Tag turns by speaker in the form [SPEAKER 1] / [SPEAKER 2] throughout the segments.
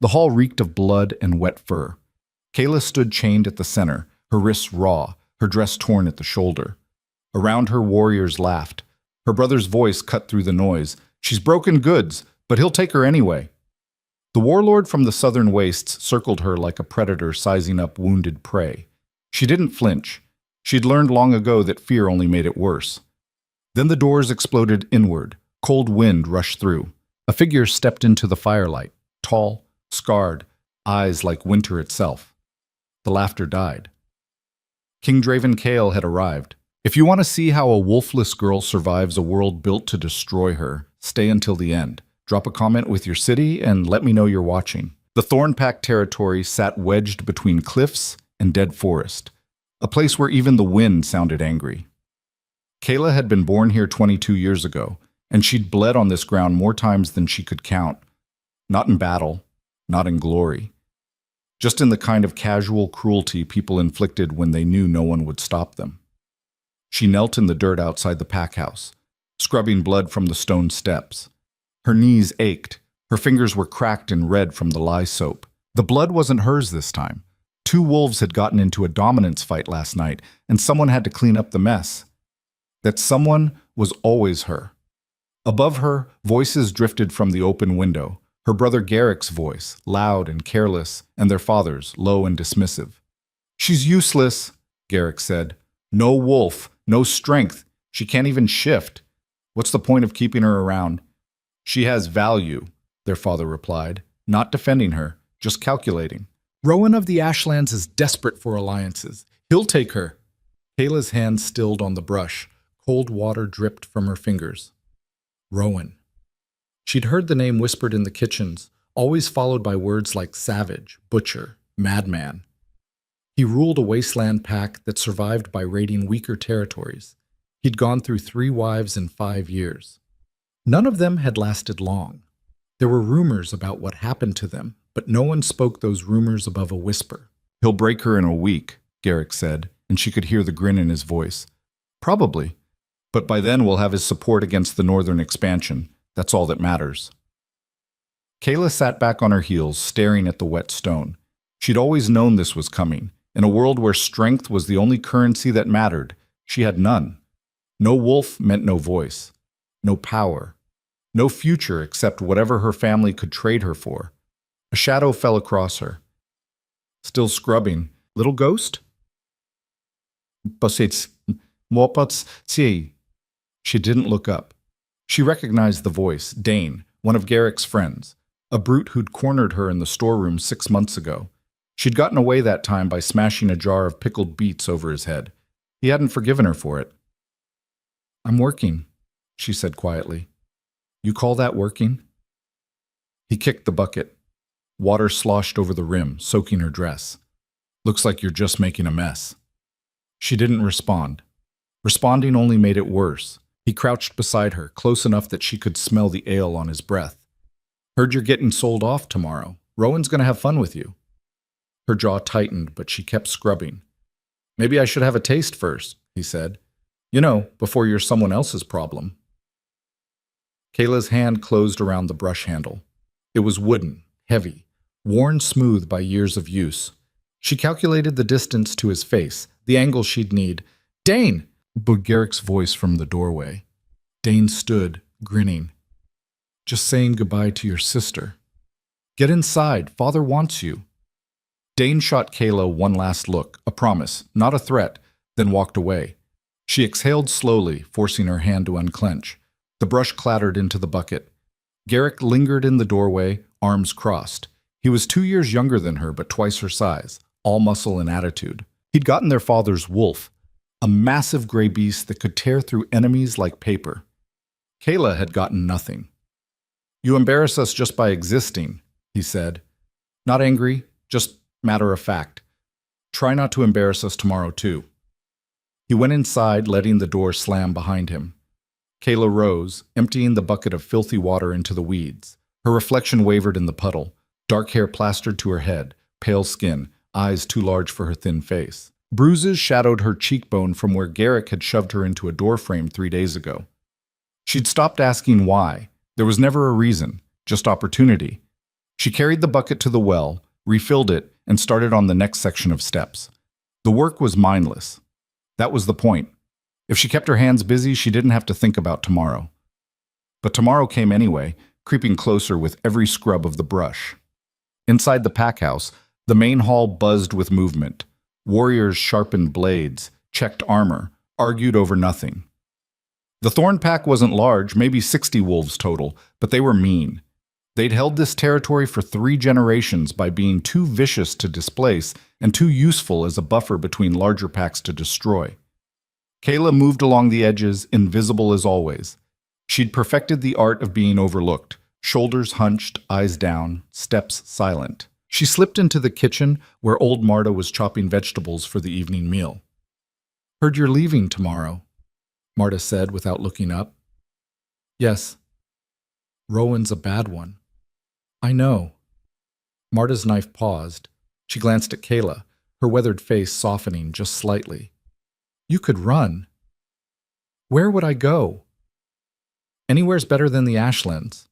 [SPEAKER 1] The hall reeked of blood and wet fur. Kayla stood chained at the center, her wrists raw, her dress torn at the shoulder. Around her, warriors laughed. Her brother's voice cut through the noise. "She's broken goods, but he'll take her anyway." The warlord from the southern wastes circled her like a predator sizing up wounded prey. She didn't flinch. She'd learned long ago that fear only made it worse. Then the doors exploded inward. Cold wind rushed through. A figure stepped into the firelight, tall, scarred, eyes like winter itself. The laughter died. King Draven Kale had arrived. If you want to see how a wolfless girl survives a world built to destroy her, stay until the end. Drop a comment with your city and let me know you're watching. The Thornpack territory sat wedged between cliffs and dead forest, a place where even the wind sounded angry. Kayla had been born here 22 years ago, and she'd bled on this ground more times than she could count. Not in battle, not in glory. Just in the kind of casual cruelty people inflicted when they knew no one would stop them. She knelt in the dirt outside the pack house, scrubbing blood from the stone steps. Her knees ached. Her fingers were cracked and red from the lye soap. The blood wasn't hers this time. 2 wolves had gotten into a dominance fight last night, and someone had to clean up the mess. That someone was always her. Above her, voices drifted from the open window. Her brother Garrick's voice, loud and careless, and their father's, low and dismissive. "She's useless," Garrick said. "No wolf, no strength. She can't even shift. What's the point of keeping her around?" "She has value," their father replied, not defending her, just calculating. "Rowan of the Ashlands is desperate for alliances. He'll take her." Kayla's hand stilled on the brush. Cold water dripped from her fingers. Rowan. She'd heard the name whispered in the kitchens, always followed by words like savage, butcher, madman. He ruled a wasteland pack that survived by raiding weaker territories. He'd gone through 3 wives in 5 years. None of them had lasted long. There were rumors about what happened to them, but no one spoke those rumors above a whisper. "He'll break her in a week," Garrick said, and she could hear the grin in his voice. "Probably. But by then we'll have his support against the northern expansion. That's all that matters." Kayla sat back on her heels, staring at the wet stone. She'd always known this was coming. In a world where strength was the only currency that mattered, she had none. No wolf meant no voice, no power, no future except whatever her family could trade her for. A shadow fell across her. Still scrubbing, "Little ghost?" She didn't look up. She recognized the voice, Dane, one of Garrick's friends, a brute who'd cornered her in the storeroom 6 months ago. She'd gotten away that time by smashing a jar of pickled beets over his head. He hadn't forgiven her for it. "I'm working," she said quietly. "You call that working?" He kicked the bucket. Water sloshed over the rim, soaking her dress. "Looks like you're just making a mess." She didn't respond. Responding only made it worse. He crouched beside her, close enough that she could smell the ale on his breath. "Heard you're getting sold off tomorrow. Rowan's gonna have fun with you." Her jaw tightened, but she kept scrubbing. "Maybe I should have a taste first," he said. "You know, before you're someone else's problem." Kayla's hand closed around the brush handle. It was wooden, heavy, worn smooth by years of use. She calculated the distance to his face, the angle she'd need. "Dane!" but Garrick's voice from the doorway. Dane stood, grinning. "Just saying goodbye to your sister. Get inside, Father wants you." Dane shot Kayla one last look, a promise, not a threat, then walked away. She exhaled slowly, forcing her hand to unclench. The brush clattered into the bucket. Garrick lingered in the doorway, arms crossed. He was 2 years younger than her, but twice her size, all muscle and attitude. He'd gotten their father's wolf, a massive gray beast that could tear through enemies like paper. Kayla had gotten nothing. "You embarrass us just by existing," he said. Not angry, just matter of fact. "Try not to embarrass us tomorrow, too." He went inside, letting the door slam behind him. Kayla rose, emptying the bucket of filthy water into the weeds. Her reflection wavered in the puddle, dark hair plastered to her head, pale skin, eyes too large for her thin face. Bruises shadowed her cheekbone from where Garrick had shoved her into a doorframe 3 days ago. She'd stopped asking why. There was never a reason, just opportunity. She carried the bucket to the well, refilled it, and started on the next section of steps. The work was mindless. That was the point. If she kept her hands busy, she didn't have to think about tomorrow. But tomorrow came anyway, creeping closer with every scrub of the brush. Inside the pack house, the main hall buzzed with movement. Warriors sharpened blades, checked armor, argued over nothing. The Thorn Pack wasn't large, maybe 60 wolves total, but they were mean. They'd held this territory for 3 generations by being too vicious to displace and too useful as a buffer between larger packs to destroy. Kayla moved along the edges, invisible as always. She'd perfected the art of being overlooked, shoulders hunched, eyes down, steps silent. She slipped into the kitchen where old Marta was chopping vegetables for the evening meal. "Heard you're leaving tomorrow," Marta said without looking up. "Yes. Rowan's a bad one." "I know." Marta's knife paused. She glanced at Kayla, her weathered face softening just slightly. "You could run." "Where would I go?" "Anywhere's better than the Ashlands."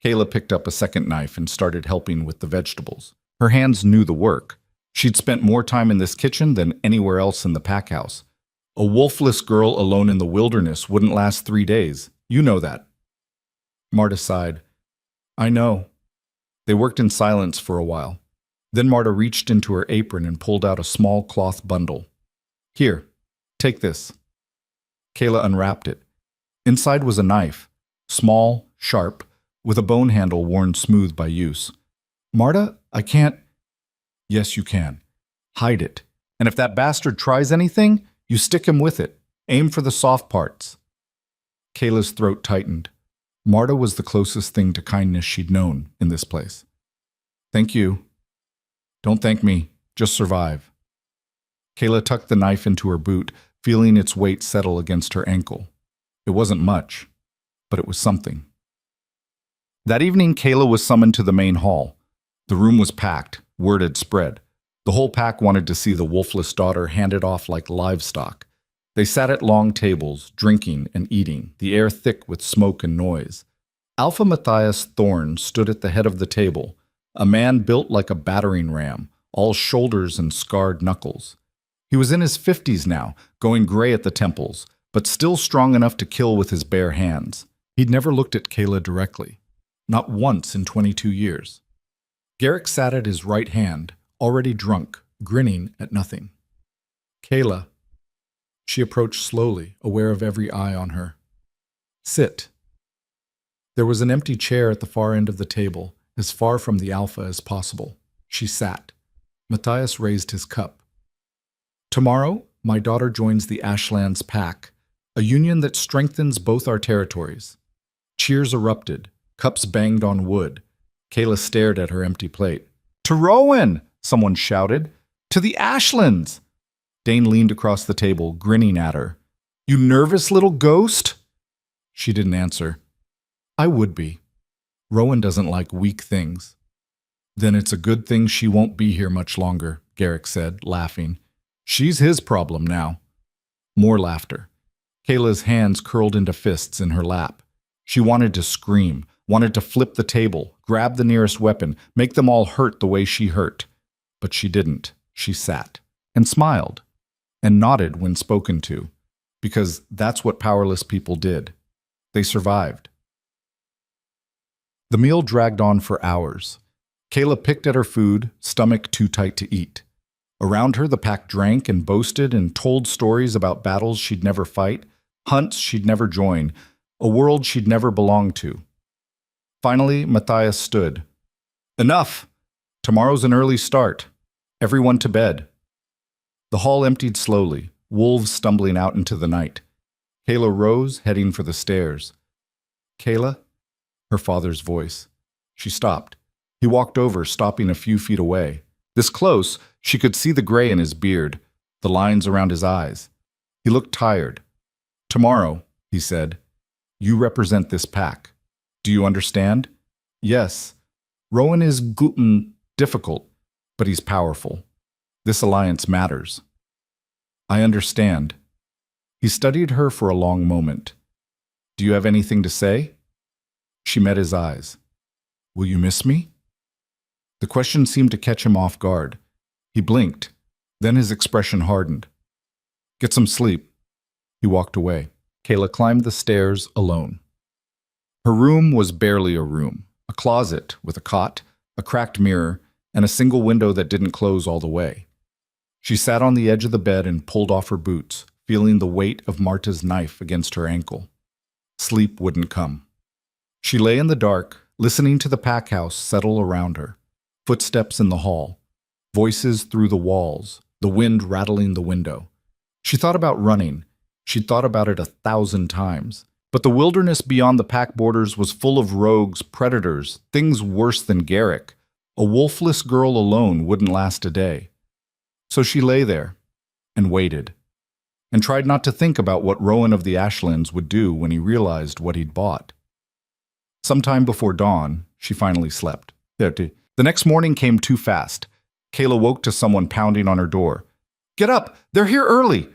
[SPEAKER 1] Kayla picked up a second knife and started helping with the vegetables. Her hands knew the work. She'd spent more time in this kitchen than anywhere else in the pack house. A wolfless girl alone in the wilderness wouldn't last 3 days. You know that. Marta sighed. "I know." They worked in silence for a while. Then Marta reached into her apron and pulled out a small cloth bundle. "Here, take this." Kayla unwrapped it. Inside was a knife, small, sharp, with a bone handle worn smooth by use. "Marta, I can't." "Yes, you can. Hide it. And if that bastard tries anything, you stick him with it. Aim for the soft parts." Kayla's throat tightened. Marta was the closest thing to kindness she'd known in this place. "Thank you." "Don't thank me. Just survive." Kayla tucked the knife into her boot, feeling its weight settle against her ankle. It wasn't much, but it was something. That evening, Kayla was summoned to the main hall. The room was packed. Word had spread. The whole pack wanted to see the wolfless daughter handed off like livestock. They sat at long tables, drinking and eating, the air thick with smoke and noise. Alpha Matthias Thorne stood at the head of the table, a man built like a battering ram, all shoulders and scarred knuckles. He was in his 50s now, going gray at the temples, but still strong enough to kill with his bare hands. He'd never looked at Kayla directly. Not once in 22 years. Garrick sat at his right hand, already drunk, grinning at nothing. "Kayla." She approached slowly, aware of every eye on her. "Sit." There was an empty chair at the far end of the table, as far from the Alpha as possible. She sat. Matthias raised his cup. "Tomorrow, my daughter joins the Ashlands Pack, a union that strengthens both our territories." Cheers erupted. Cups banged on wood. Kayla stared at her empty plate. "To Rowan!" someone shouted. "To the Ashlands!" Dane leaned across the table, grinning at her. "You nervous little ghost?" She didn't answer. "I would be. Rowan doesn't like weak things." "Then it's a good thing she won't be here much longer," Garrick said, laughing. "She's his problem now." More laughter. Kayla's hands curled into fists in her lap. She wanted to scream, wanted to flip the table, grab the nearest weapon, make them all hurt the way she hurt. But she didn't. She sat and smiled and nodded when spoken to, because that's what powerless people did. They survived. The meal dragged on for hours. Kayla picked at her food, stomach too tight to eat. Around her, the pack drank and boasted and told stories about battles she'd never fight, hunts she'd never join, a world she'd never belong to. Finally, Matthias stood. "Enough! Tomorrow's an early start. Everyone to bed." The hall emptied slowly, wolves stumbling out into the night. Kayla rose, heading for the stairs. "Kayla?" Her father's voice. She stopped. He walked over, stopping a few feet away. This close, she could see the gray in his beard, the lines around his eyes. He looked tired. "Tomorrow," he said, "you represent this pack. Do you understand?" "Yes. Rowan is difficult, but he's powerful. This alliance matters." "I understand." He studied her for a long moment. "Do you have anything to say?" She met his eyes. "Will you miss me?" The question seemed to catch him off guard. He blinked. Then his expression hardened. Get some sleep. He walked away. Kayla climbed the stairs alone. Her room was barely a room. A closet with a cot, a cracked mirror, and a single window that didn't close all the way. She sat on the edge of the bed and pulled off her boots, feeling the weight of Marta's knife against her ankle. Sleep wouldn't come. She lay in the dark, listening to the pack house settle around her. Footsteps in the hall, voices through the walls, the wind rattling the window. She thought about running. She'd thought about it 1,000 times. But the wilderness beyond the pack borders was full of rogues, predators, things worse than Garrick. A wolfless girl alone wouldn't last a day. So she lay there and waited, and tried not to think about what Rowan of the Ashlands would do when he realized what he'd bought. Sometime before dawn, she finally slept. The next morning came too fast. Kayla woke to someone pounding on her door. Get up! They're here early!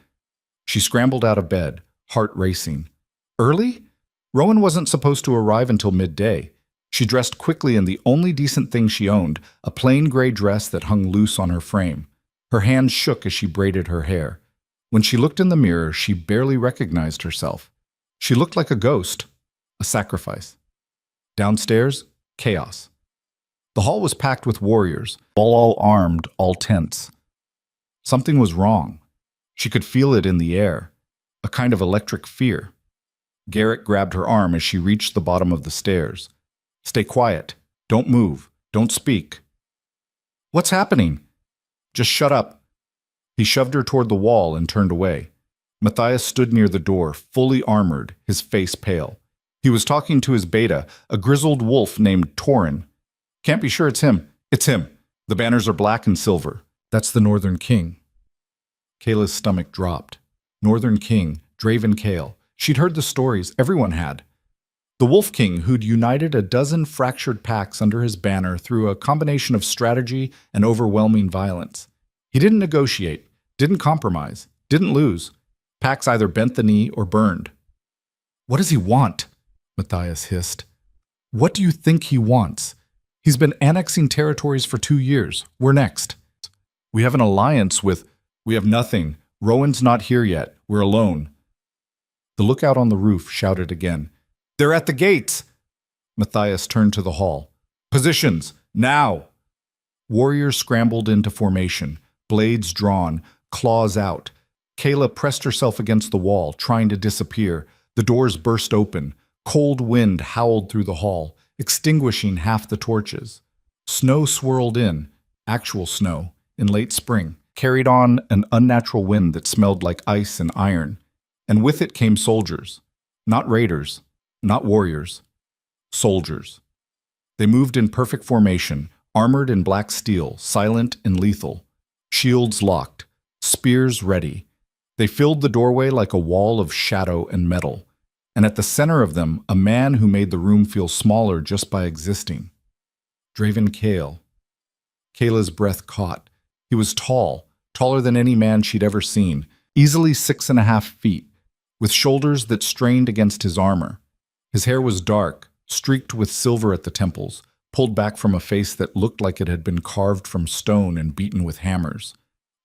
[SPEAKER 1] She scrambled out of bed, heart racing. Early? Rowan wasn't supposed to arrive until midday. She dressed quickly in the only decent thing she owned, a plain gray dress that hung loose on her frame. Her hands shook as she braided her hair. When she looked in the mirror, she barely recognized herself. She looked like a ghost, a sacrifice. Downstairs, chaos. The hall was packed with warriors, all armed, all tense. Something was wrong. She could feel it in the air, a kind of electric fear. Garrett grabbed her arm as she reached the bottom of the stairs. Stay quiet. Don't move. Don't speak. What's happening? Just shut up. He shoved her toward the wall and turned away. Matthias stood near the door, fully armored, his face pale. He was talking to his beta, a grizzled wolf named Torin. Can't be sure it's him. It's him. The banners are black and silver. That's the Northern King. Kayla's stomach dropped. Northern King, Draven Kale. She'd heard the stories, everyone had. The Wolf King, who'd united a dozen fractured packs under his banner through a combination of strategy and overwhelming violence. He didn't negotiate, didn't compromise, didn't lose. Packs either bent the knee or burned. What does he want? Matthias hissed. What do you think he wants? He's been annexing territories for 2 years. We're next. We have an alliance with... We have nothing. Rowan's not here yet. We're alone. The lookout on the roof shouted again. They're at the gates! Matthias turned to the hall. Positions! Now! Warriors scrambled into formation, blades drawn, claws out. Kayla pressed herself against the wall, trying to disappear. The doors burst open. Cold wind howled through the hall, extinguishing half the torches. Snow swirled in, actual snow, in late spring, carried on an unnatural wind that smelled like ice and iron. And with it came soldiers. Not raiders, not warriors. Soldiers. They moved in perfect formation, armored in black steel, silent and lethal. Shields locked, spears ready. They filled the doorway like a wall of shadow and metal. And at the center of them, a man who made the room feel smaller just by existing. Draven Kale. Kayla's breath caught. He was tall, taller than any man she'd ever seen, easily 6.5 feet, with shoulders that strained against his armor. His hair was dark, streaked with silver at the temples, pulled back from a face that looked like it had been carved from stone and beaten with hammers.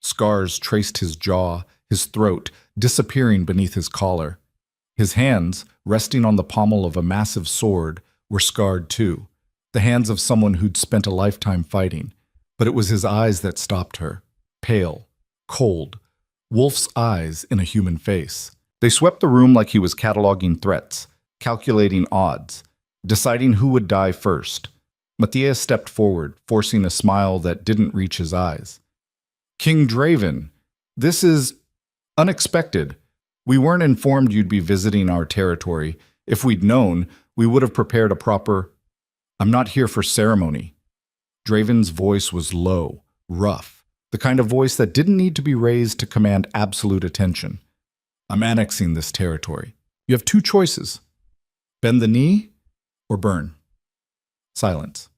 [SPEAKER 1] Scars traced his jaw, his throat, disappearing beneath his collar. His hands, resting on the pommel of a massive sword, were scarred too, the hands of someone who'd spent a lifetime fighting. But it was his eyes that stopped her, pale, cold, wolf's eyes in a human face. They swept the room like he was cataloging threats, calculating odds, deciding who would die first. Matthias stepped forward, forcing a smile that didn't reach his eyes. King Draven, this is unexpected. We weren't informed you'd be visiting our territory. If we'd known, we would have prepared a proper... I'm not here for ceremony. Draven's voice was low, rough, the kind of voice that didn't need to be raised to command absolute attention. I'm annexing this territory. You have 2 choices. Bend the knee or burn. Silence.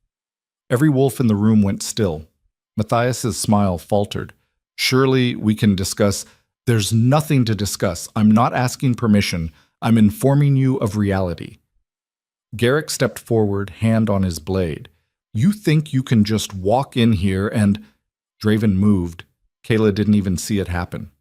[SPEAKER 1] Every wolf in the room went still. Matthias's smile faltered. Surely we can discuss... There's nothing to discuss. I'm not asking permission. I'm informing you of reality. Garrick stepped forward, hand on his blade. You think you can just walk in here and... Draven moved. Kayla didn't even see it happen.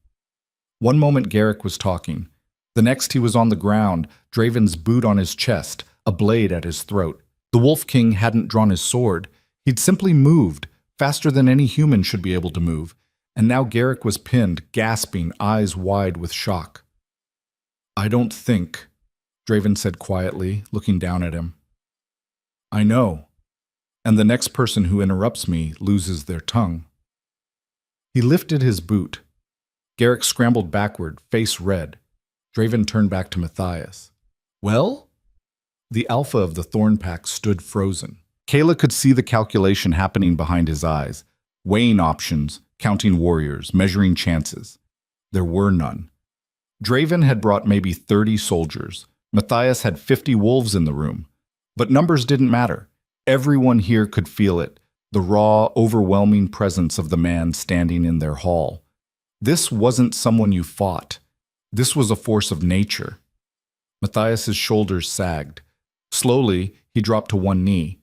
[SPEAKER 1] One moment Garrick was talking. The next he was on the ground, Draven's boot on his chest, a blade at his throat. The Wolf King hadn't drawn his sword. He'd simply moved, faster than any human should be able to move. And now Garrick was pinned, gasping, eyes wide with shock. I don't think, Draven said quietly, looking down at him. I know. And the next person who interrupts me loses their tongue. He lifted his boot. Garrick scrambled backward, face red. Draven turned back to Matthias. Well? The alpha of the Thorn Pack stood frozen. Kayla could see the calculation happening behind his eyes, weighing options, counting warriors, measuring chances. There were none. Draven had brought maybe 30 soldiers. Matthias had 50 wolves in the room. But numbers didn't matter. Everyone here could feel it, the raw, overwhelming presence of the man standing in their hall. This wasn't someone you fought. This was a force of nature. Matthias's shoulders sagged. Slowly, he dropped to one knee.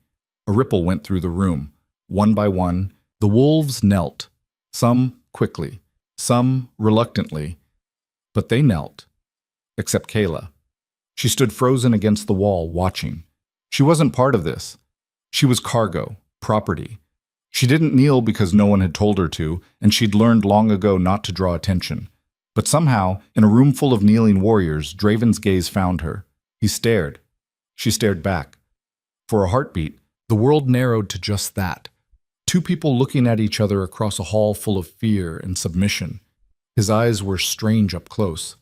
[SPEAKER 1] A ripple went through the room. One by one, the wolves knelt. Some quickly, some reluctantly. But they knelt. Except Kayla. She stood frozen against the wall, watching. She wasn't part of this. She was cargo, property. She didn't kneel because no one had told her to, and she'd learned long ago not to draw attention. But somehow, in a room full of kneeling warriors, Draven's gaze found her. He stared. She stared back. For a heartbeat, the world narrowed to just that. Two people looking at each other across a hall full of fear and submission. His eyes were strange up close.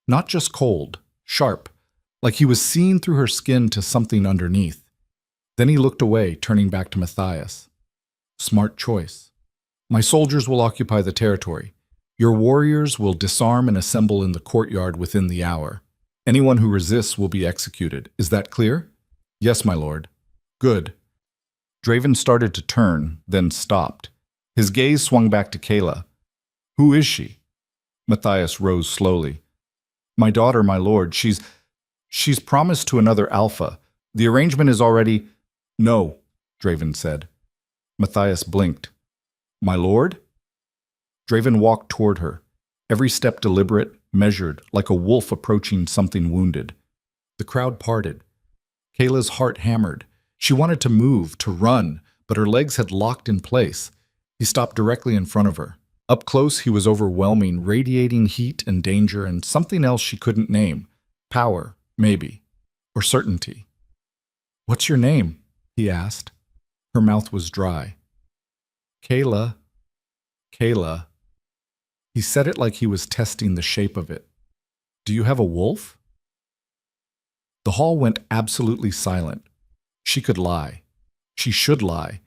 [SPEAKER 1] Not just cold, sharp, like he was seeing through her skin to something underneath. Then he looked away, turning back to Matthias. Smart choice. My soldiers will occupy the territory. Your warriors will disarm and assemble in the courtyard within the hour. Anyone who resists will be executed. Is that clear? Yes, my lord. Good. Draven started to turn, then stopped. His gaze swung back to Kayla. Who is she? Matthias rose slowly. My daughter, my lord. She's promised to another alpha. The arrangement is already... No, Draven said. Matthias blinked. My lord? Draven walked toward her, every step deliberate, measured, like a wolf approaching something wounded. The crowd parted. Kayla's heart hammered. She wanted to move, to run, but her legs had locked in place. He stopped directly in front of her. Up close, he was overwhelming, radiating heat and danger and something else she couldn't name. Power, maybe. Or certainty. What's your name? He asked. Her mouth was dry. Kayla. Kayla. He said it like he was testing the shape of it. Do you have a wolf? The hall went absolutely silent. She could lie. She should lie.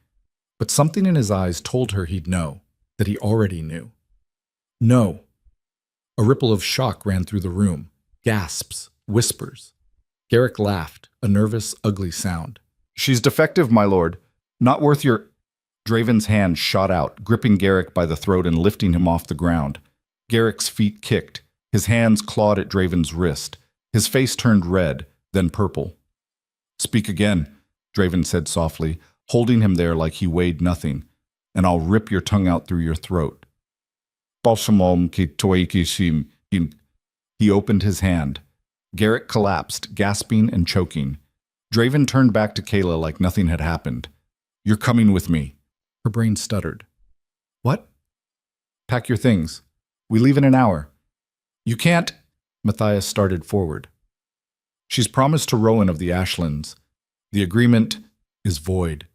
[SPEAKER 1] But something in his eyes told her he'd know, that he already knew. No. A ripple of shock ran through the room. Gasps, whispers. Garrick laughed, a nervous, ugly sound. She's defective, my lord. Not worth your... Draven's hand shot out, gripping Garrick by the throat and lifting him off the ground. Garrick's feet kicked. His hands clawed at Draven's wrist. His face turned red, then purple. Speak again, Draven said softly, holding him there like he weighed nothing, and I'll rip your tongue out through your throat. He opened his hand. Garrick collapsed, gasping and choking. Draven turned back to Kayla like nothing had happened. You're coming with me. Her brain stuttered. What? Pack your things. We leave in an hour. You can't... Matthias started forward. She's promised to Rowan of the Ashlands. The agreement is void.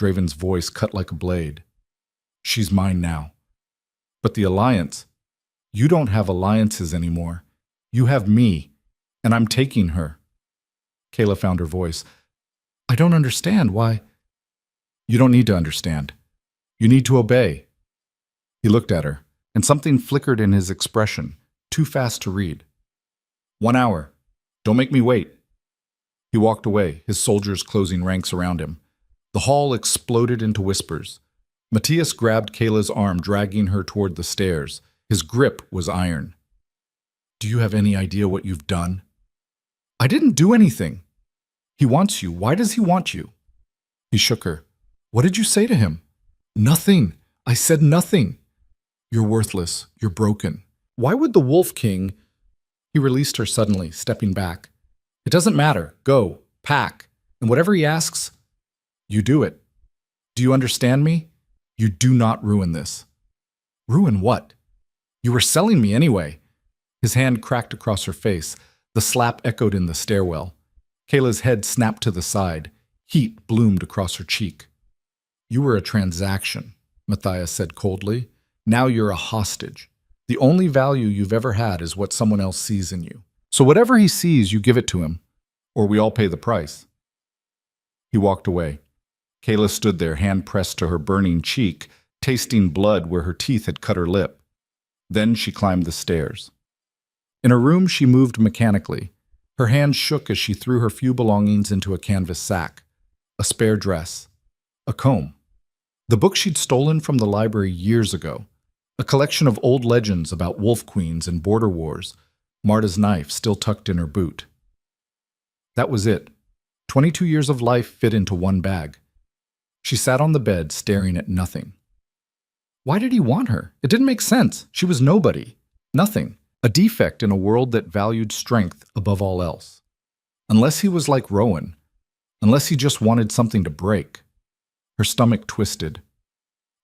[SPEAKER 1] Draven's voice cut like a blade. She's mine now. But the alliance... You don't have alliances anymore. You have me, and I'm taking her. Kayla found her voice. I don't understand why... You don't need to understand. You need to obey. He looked at her, and something flickered in his expression, too fast to read. 1 hour. Don't make me wait. He walked away, his soldiers closing ranks around him. The hall exploded into whispers. Matthias grabbed Kayla's arm, dragging her toward the stairs. His grip was iron. Do you have any idea what you've done? I didn't do anything. He wants you. Why does he want you? He shook her. What did you say to him? Nothing. I said nothing. You're worthless. You're broken. Why would the Wolf King... He released her suddenly, stepping back. It doesn't matter. Go. Pack. And whatever he asks, you do it. Do you understand me? You do not ruin this. Ruin what? You were selling me anyway. His hand cracked across her face. The slap echoed in the stairwell. Kayla's head snapped to the side. Heat bloomed across her cheek. You were a transaction, Matthias said coldly. Now you're a hostage. The only value you've ever had is what someone else sees in you. So whatever he sees, you give it to him, or we all pay the price. He walked away. Kayla stood there, hand pressed to her burning cheek, tasting blood where her teeth had cut her lip. Then she climbed the stairs. In her room, she moved mechanically. Her hands shook as she threw her few belongings into a canvas sack. A spare dress. A comb. The book she'd stolen from the library years ago. A collection of old legends about wolf queens and border wars. Marta's knife still tucked in her boot. That was it. 22 years of life fit into one bag. She sat on the bed, staring at nothing. Why did he want her? It didn't make sense. She was nobody. Nothing. A defect in a world that valued strength above all else. Unless he was like Rowan. Unless he just wanted something to break. Her stomach twisted.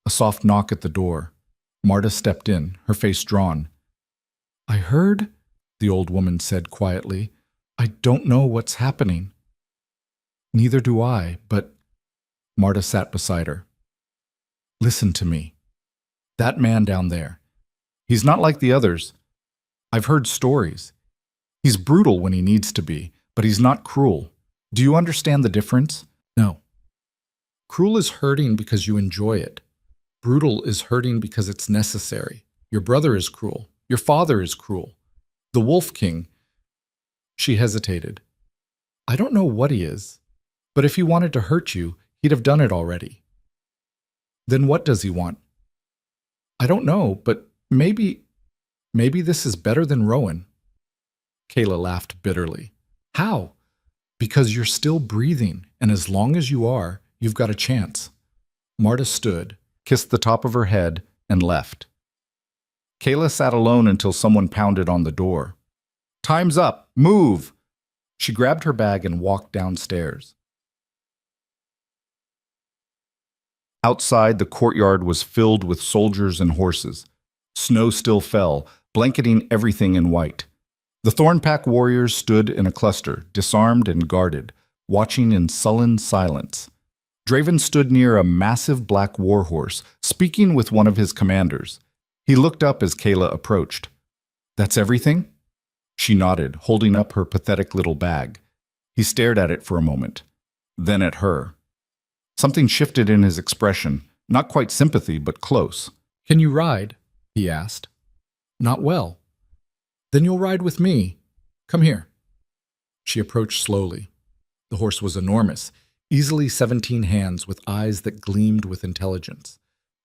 [SPEAKER 1] A soft knock at the door. Marta stepped in, her face drawn. I heard, the old woman said quietly. I don't know what's happening. Neither do I, but... Marta sat beside her. Listen to me. That man down there. He's not like the others. I've heard stories. He's brutal when he needs to be, but he's not cruel. Do you understand the difference? No. Cruel is hurting because you enjoy it. Brutal is hurting because it's necessary. Your brother is cruel. Your father is cruel. The Wolf King. She hesitated. I don't know what he is, but if he wanted to hurt you, he'd have done it already. Then what does he want? I don't know, but maybe this is better than Rowan. Kayla laughed bitterly. How? Because you're still breathing, and as long as you are, you've got a chance. Marta stood, kissed the top of her head, and left. Kayla sat alone until someone pounded on the door. Time's up! Move! She grabbed her bag and walked downstairs. Outside, the courtyard was filled with soldiers and horses. Snow still fell, blanketing everything in white. The Thornpack warriors stood in a cluster, disarmed and guarded, watching in sullen silence. Draven stood near a massive black warhorse, speaking with one of his commanders. He looked up as Kayla approached. That's everything? She nodded, holding up her pathetic little bag. He stared at it for a moment, then at her. Something shifted in his expression, not quite sympathy, but close. Can you ride? He asked. Not well. Then you'll ride with me. Come here. She approached slowly. The horse was enormous, easily 17 hands with eyes that gleamed with intelligence.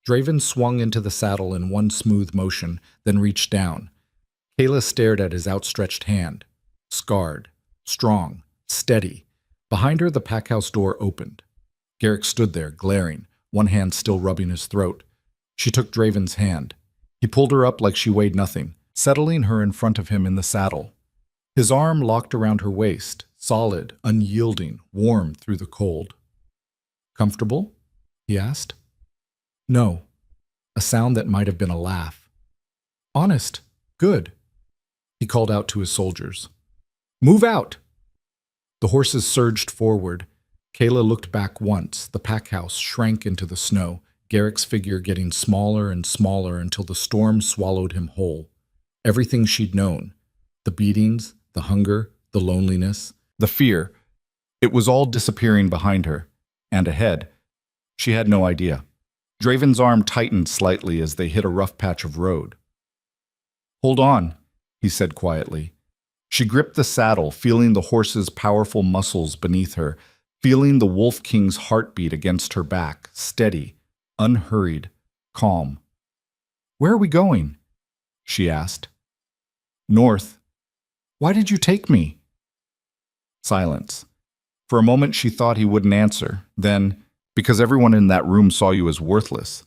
[SPEAKER 1] Draven swung into the saddle in one smooth motion, then reached down. Kayla stared at his outstretched hand. Scarred, strong, steady. Behind her, the packhouse door opened. Garrick stood there, glaring, one hand still rubbing his throat. She took Draven's hand. He pulled her up like she weighed nothing, settling her in front of him in the saddle. His arm locked around her waist, solid, unyielding, warm through the cold. Comfortable? He asked. No. A sound that might have been a laugh. Honest. Good. He called out to his soldiers. Move out! The horses surged forward. Kayla looked back once. The packhouse shrank into the snow, Garrick's figure getting smaller and smaller until the storm swallowed him whole. Everything she'd known. The beatings, the hunger, the loneliness, the fear. It was all disappearing behind her. And ahead. She had no idea. Draven's arm tightened slightly as they hit a rough patch of road. Hold on, he said quietly. She gripped the saddle, feeling the horse's powerful muscles beneath her, feeling the Wolf King's heartbeat against her back, steady, unhurried, calm. Where are we going? She asked. North. Why did you take me? Silence. For a moment she thought he wouldn't answer. Then, Because everyone in that room saw you as worthless.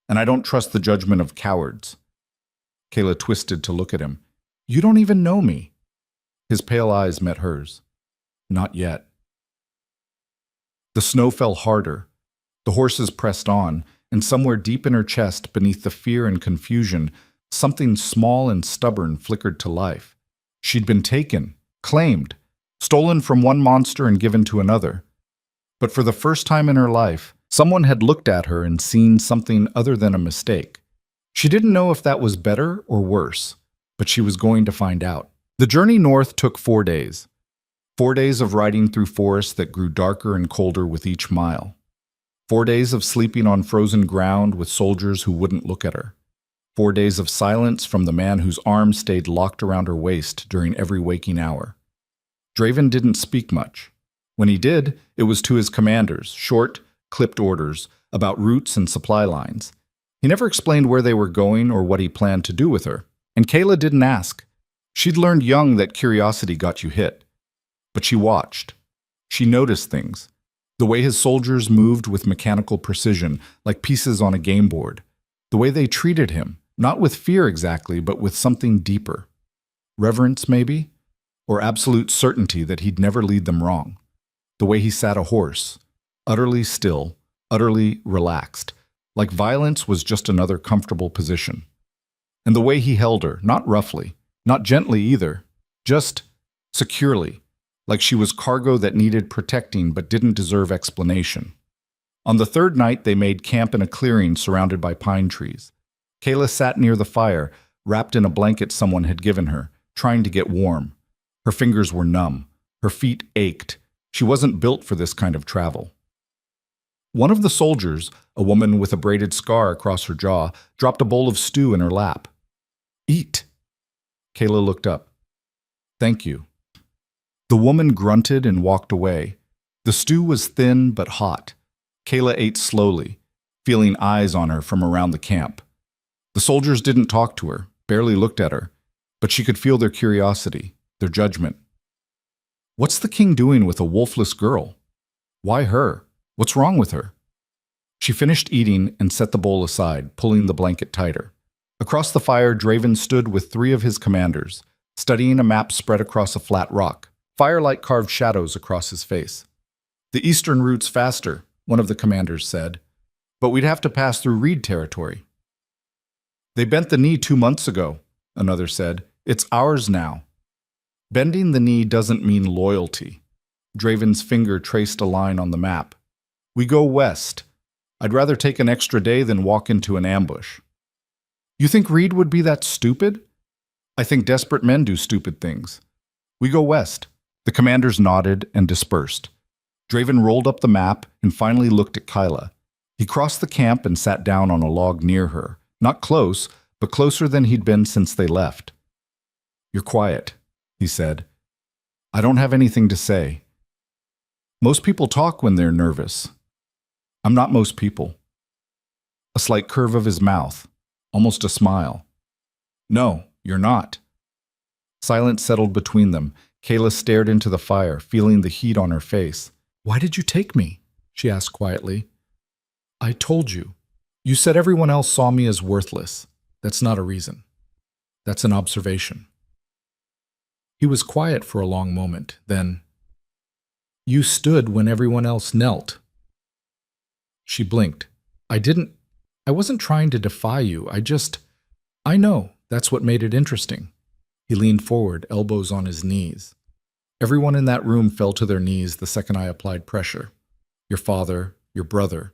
[SPEAKER 1] And I don't trust the judgment of cowards. Kayla twisted to look at him. You don't even know me. His pale eyes met hers. Not yet. The snow fell harder. The horses pressed on, and somewhere deep in her chest, beneath the fear and confusion, something small and stubborn flickered to life. She'd been taken, claimed, stolen from one monster and given to another. But for the first time in her life, someone had looked at her and seen something other than a mistake. She didn't know if that was better or worse, but she was going to find out. The journey north took 4 days. 4 days of riding through forests that grew darker and colder with each mile. 4 days of sleeping on frozen ground with soldiers who wouldn't look at her. 4 days of silence from the man whose arms stayed locked around her waist during every waking hour. Draven didn't speak much. When he did, it was to his commanders, short, clipped orders about routes and supply lines. He never explained where they were going or what he planned to do with her. And Kayla didn't ask. She'd learned young that curiosity got you hit. But she watched. She noticed things. The way his soldiers moved with mechanical precision, like pieces on a game board. The way they treated him, not with fear exactly, but with something deeper. Reverence, maybe? Or absolute certainty that he'd never lead them wrong. The way he sat a horse, utterly still, utterly relaxed, like violence was just another comfortable position. And the way he held her, not roughly, not gently either, just securely, like she was cargo that needed protecting but didn't deserve explanation. On the third night, they made camp in a clearing surrounded by pine trees. Kayla sat near the fire, wrapped in a blanket someone had given her, trying to get warm. Her fingers were numb. Her feet ached. She wasn't built for this kind of travel. One of the soldiers, a woman with a braided scar across her jaw, dropped a bowl of stew in her lap. Eat. Kayla looked up. Thank you. The woman grunted and walked away. The stew was thin but hot. Kayla ate slowly, feeling eyes on her from around the camp. The soldiers didn't talk to her, barely looked at her, but she could feel their curiosity, their judgment. What's the king doing with a wolfless girl? Why her? What's wrong with her? She finished eating and set the bowl aside, pulling the blanket tighter. Across the fire, Draven stood with 3 of his commanders, studying a map spread across a flat rock. Firelight carved shadows across his face. The eastern route's faster, one of the commanders said, but we'd have to pass through Reed territory. They bent the knee 2 months ago, another said. It's ours now. Bending the knee doesn't mean loyalty. Draven's finger traced a line on the map. We go west. I'd rather take an extra day than walk into an ambush. You think Reed would be that stupid? I think desperate men do stupid things. We go west. The commanders nodded and dispersed. Draven rolled up the map and finally looked at Kayla. He crossed the camp and sat down on a log near her. Not close, but closer than he'd been since they left. You're quiet, he said. I don't have anything to say. Most people talk when they're nervous. I'm not most people. A slight curve of his mouth, almost a smile. No, you're not. Silence settled between them. Kayla stared into the fire, feeling the heat on her face. Why did you take me? She asked quietly. I told you. You said everyone else saw me as worthless. That's not a reason. That's an observation. He was quiet for a long moment, then, you stood when everyone else knelt. She blinked. I wasn't trying to defy you. I know. That's what made it interesting. He leaned forward, elbows on his knees. Everyone in that room fell to their knees the second I applied pressure. Your father, your brother,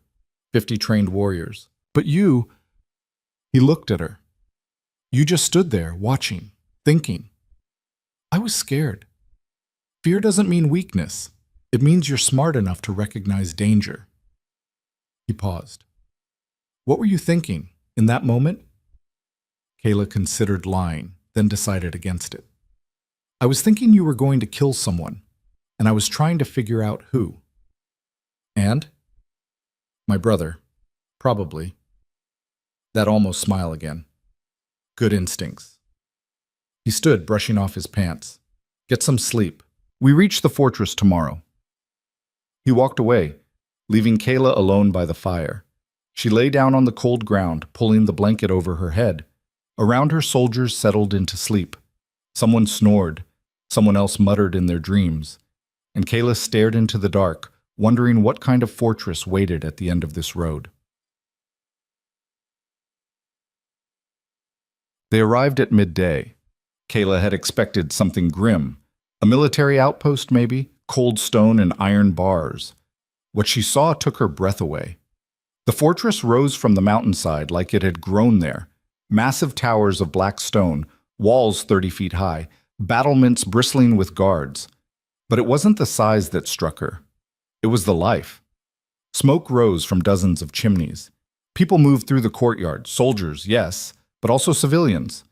[SPEAKER 1] 50 trained warriors. But you, he looked at her. You just stood there, watching, thinking. I was scared. Fear doesn't mean weakness. It means you're smart enough to recognize danger. He paused. What were you thinking in that moment? Kayla considered lying, then decided against it. I was thinking you were going to kill someone, and I was trying to figure out who. And? My brother. Probably. That almost smile again. Good instincts. He stood, brushing off his pants. Get some sleep. We reach the fortress tomorrow. He walked away, leaving Kayla alone by the fire. She lay down on the cold ground, pulling the blanket over her head. Around her, soldiers settled into sleep. Someone snored. Someone else muttered in their dreams. And Kayla stared into the dark, wondering what kind of fortress waited at the end of this road. They arrived at midday. Kayla had expected something grim. A military outpost, maybe, cold stone and iron bars. What she saw took her breath away. The fortress rose from the mountainside like it had grown there. Massive towers of black stone, walls 30 feet high, battlements bristling with guards. But it wasn't the size that struck her. It was the life. Smoke rose from dozens of chimneys. People moved through the courtyard, soldiers, yes, but also civilians.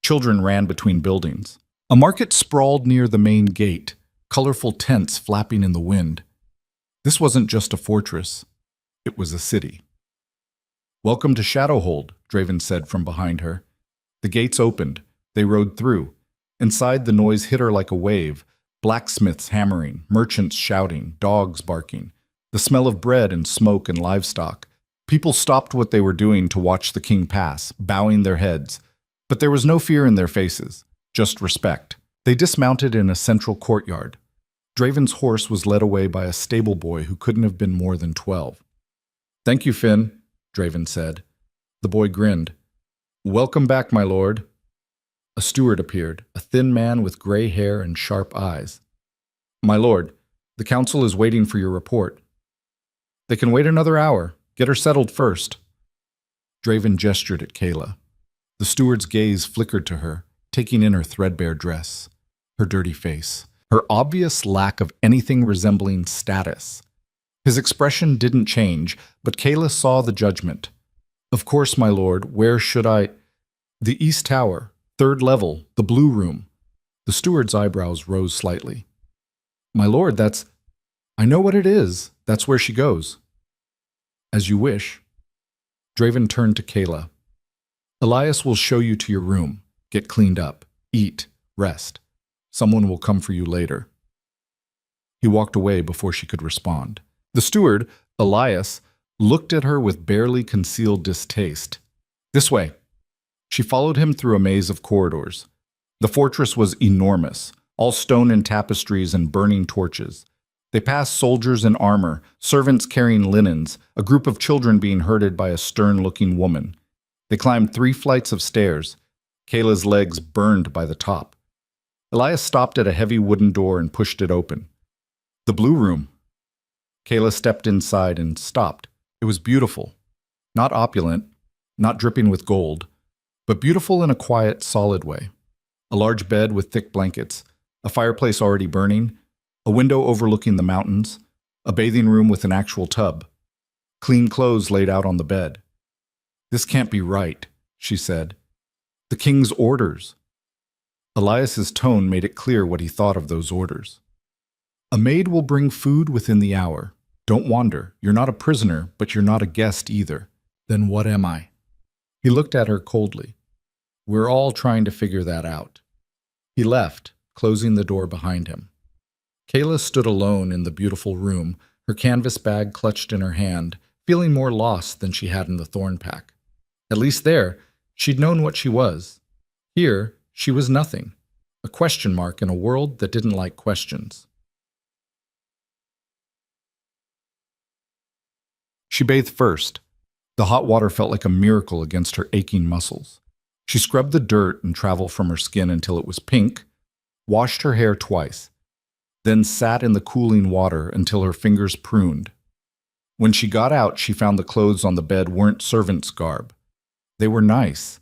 [SPEAKER 1] Children ran between buildings. A market sprawled near the main gate, colorful tents flapping in the wind. This wasn't just a fortress. It was a city. "Welcome to Shadowhold," Draven said from behind her. The gates opened. They rode through. Inside, the noise hit her like a wave. Blacksmiths hammering, merchants shouting, dogs barking. The smell of bread and smoke and livestock. People stopped what they were doing to watch the king pass, bowing their heads. But there was no fear in their faces, just respect. They dismounted in a central courtyard. Draven's horse was led away by a stable boy who couldn't have been more than 12. "Thank you, Finn," Draven said. The boy grinned. "Welcome back, my lord." A steward appeared, a thin man with gray hair and sharp eyes. "My lord, the council is waiting for your report." "They can wait another hour. Get her settled first." Draven gestured at Kayla. The steward's gaze flickered to her, taking in her threadbare dress, her dirty face, her obvious lack of anything resembling status. His expression didn't change, but Kayla saw the judgment. "Of course, my lord, where should I—" "The East Tower, 3rd level, the Blue Room." The steward's eyebrows rose slightly. "My lord, that's—" "I know what it is. That's where she goes." "As you wish." Draven turned to Kayla. "Elias will show you to your room. Get cleaned up. Eat. Rest. Someone will come for you later." He walked away before she could respond. The steward, Elias, looked at her with barely concealed distaste. "This way." She followed him through a maze of corridors. The fortress was enormous, all stone and tapestries and burning torches. They passed soldiers in armor, servants carrying linens, a group of children being herded by a stern-looking woman. They climbed 3 flights of stairs. Kayla's legs burned by the top. Elias stopped at a heavy wooden door and pushed it open. "The Blue Room." Kayla stepped inside and stopped. It was beautiful. Not opulent, not dripping with gold, but beautiful in a quiet, solid way. A large bed with thick blankets, a fireplace already burning, a window overlooking the mountains, a bathing room with an actual tub. Clean clothes laid out on the bed. "This can't be right," she said. "The king's orders." Elias's tone made it clear what he thought of those orders. "A maid will bring food within the hour. Don't wander. You're not a prisoner, but you're not a guest either." "Then what am I?" He looked at her coldly. "We're all trying to figure that out." He left, closing the door behind him. Kayla stood alone in the beautiful room, her canvas bag clutched in her hand, feeling more lost than she had in the thorn pack. At least there, she'd known what she was. Here, she was nothing, a question mark in a world that didn't like questions. She bathed first. The hot water felt like a miracle against her aching muscles. She scrubbed the dirt and travel from her skin until it was pink, washed her hair twice, then sat in the cooling water until her fingers pruned. When she got out, she found the clothes on the bed weren't servant's garb. They were nice.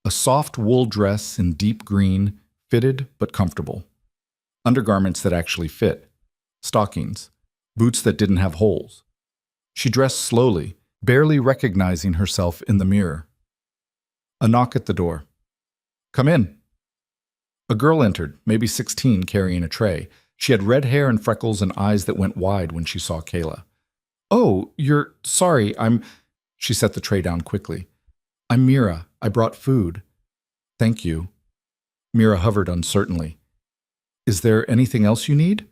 [SPEAKER 1] A soft wool dress in deep green, fitted but comfortable. Undergarments that actually fit. Stockings. Boots that didn't have holes. She dressed slowly, barely recognizing herself in the mirror. A knock at the door. "Come in." A girl entered, maybe 16, carrying a tray. She had red hair and freckles and eyes that went wide when she saw Kayla. "Oh, you're sorry, I'm—" She set the tray down quickly. "I'm Mira. I brought food." "Thank you." Mira hovered uncertainly. "Is there anything else you need?"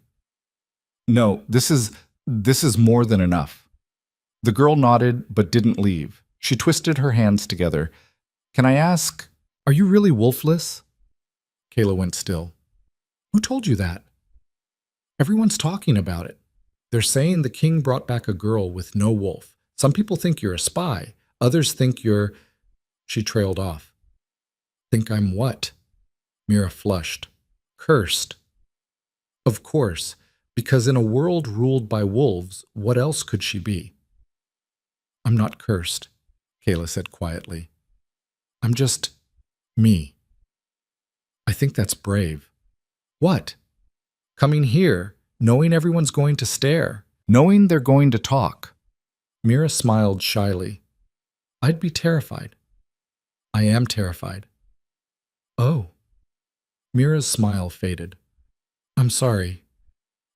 [SPEAKER 1] "No, this is more than enough." The girl nodded but didn't leave. She twisted her hands together. Can I ask, are you really wolfless? Kayla went still. Who told you that? Everyone's talking about it. They're saying the king brought back a girl with no wolf. Some people think you're a spy. Others think you're... She trailed off. Think I'm what? Mira flushed. Cursed. Of course, because in a world ruled by wolves, what else could she be? I'm not cursed, Kayla said quietly. I'm just me. I think that's brave. What? Coming here, knowing everyone's going to stare, knowing they're going to talk. Mira smiled shyly. I'd be terrified. I am terrified. Oh. Mira's smile faded. I'm sorry.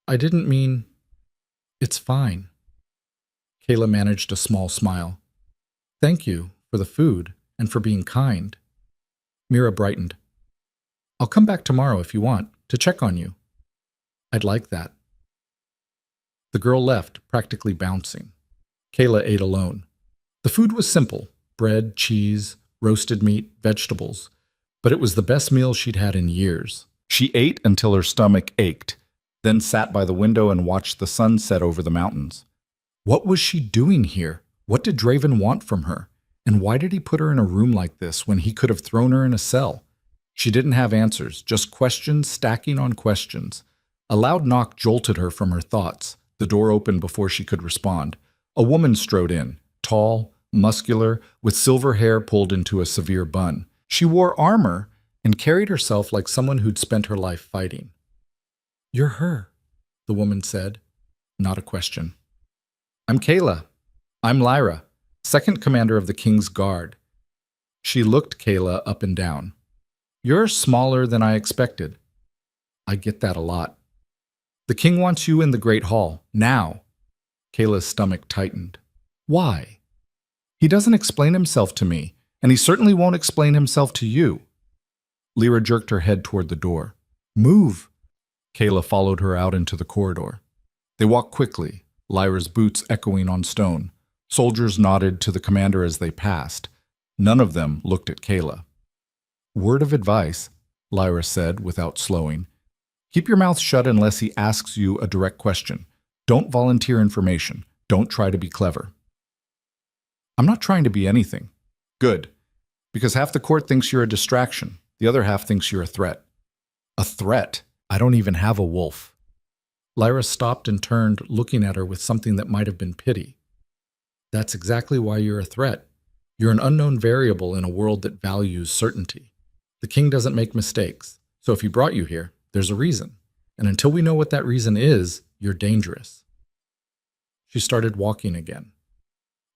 [SPEAKER 1] I didn't mean... It's fine. Kayla managed a small smile. Thank you for the food and for being kind. Mira brightened. I'll come back tomorrow if you want, to check on you. I'd like that. The girl left, practically bouncing. Kayla ate alone. The food was simple: bread, cheese, roasted meat, vegetables. But it was the best meal she'd had in years. She ate until her stomach ached, then sat by the window and watched the sun set over the mountains. What was she doing here? What did Draven want from her? And why did he put her in a room like this when he could have thrown her in a cell? She didn't have answers, just questions stacking on questions. A loud knock jolted her from her thoughts. The door opened before she could respond. A woman strode in, tall, muscular, with silver hair pulled into a severe bun. She wore armor and carried herself like someone who'd spent her life fighting. You're her, the woman said. Not a question. I'm Kayla. I'm Lyra, second commander of the King's Guard. She looked Kayla up and down. You're smaller than I expected. I get that a lot. The king wants you in the Great Hall, now. Kayla's stomach tightened. Why? He doesn't explain himself to me, and he certainly won't explain himself to you. Lyra jerked her head toward the door. Move! Kayla followed her out into the corridor. They walked quickly, Lyra's boots echoing on stone. Soldiers nodded to the commander as they passed. None of them looked at Kayla. Word of advice, Lyra said without slowing. Keep your mouth shut unless he asks you a direct question. Don't volunteer information. Don't try to be clever. I'm not trying to be anything. Good. Because half the court thinks you're a distraction. The other half thinks you're a threat. A threat? I don't even have a wolf. Lyra stopped and turned, looking at her with something that might have been pity. That's exactly why you're a threat. You're an unknown variable in a world that values certainty. The king doesn't make mistakes. So if he brought you here, there's a reason. And until we know what that reason is, you're dangerous. She started walking again.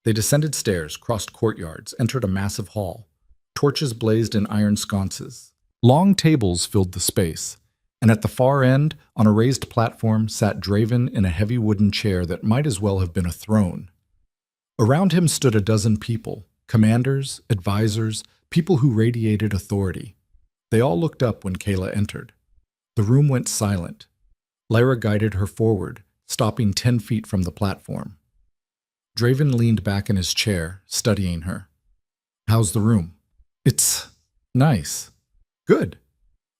[SPEAKER 1] They descended stairs, crossed courtyards, entered a massive hall. Torches blazed in iron sconces. Long tables filled the space, and at the far end, on a raised platform, sat Draven in a heavy wooden chair that might as well have been a throne. Around him stood a dozen people, commanders, advisors, people who radiated authority. They all looked up when Kayla entered. The room went silent. Lyra guided her forward, stopping 10 feet from the platform. Draven leaned back in his chair, studying her. How's the room? It's nice. Good.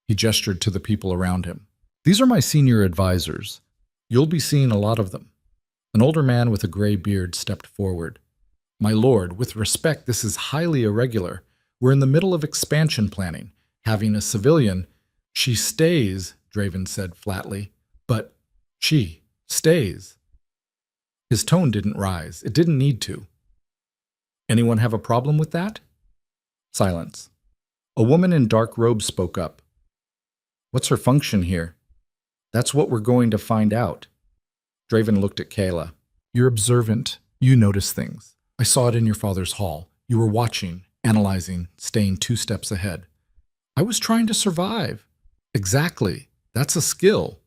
[SPEAKER 1] He gestured to the people around him. These are my senior advisors. You'll be seeing a lot of them. An older man with a gray beard stepped forward. My lord, with respect, this is highly irregular. We're in the middle of expansion planning. Having a civilian... She stays, Draven said flatly. But she stays. His tone didn't rise. It didn't need to. Anyone have a problem with that? Silence. A woman in dark robes spoke up. What's her function here? That's what we're going to find out. Draven looked at Kayla. You're observant. You notice things. I saw it in your father's hall. You were watching, analyzing, staying 2 steps ahead. I was trying to survive. Exactly. That's a skill.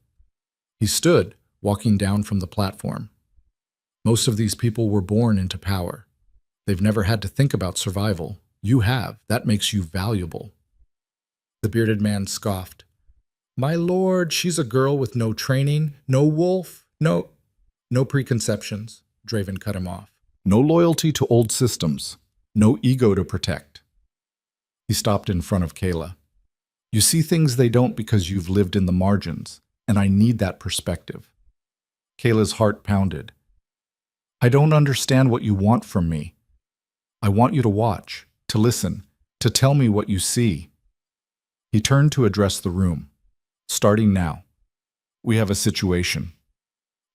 [SPEAKER 1] He stood, walking down from the platform. Most of these people were born into power. They've never had to think about survival. You have. That makes you valuable. The bearded man scoffed. My lord, she's a girl with no training, no wolf, no preconceptions. Draven cut him off. No loyalty to old systems. No ego to protect. He stopped in front of Kayla. You see things they don't because you've lived in the margins, and I need that perspective. Kayla's heart pounded. I don't understand what you want from me. I want you to watch, to listen, to tell me what you see. He turned to address the room. Starting now. We have a situation.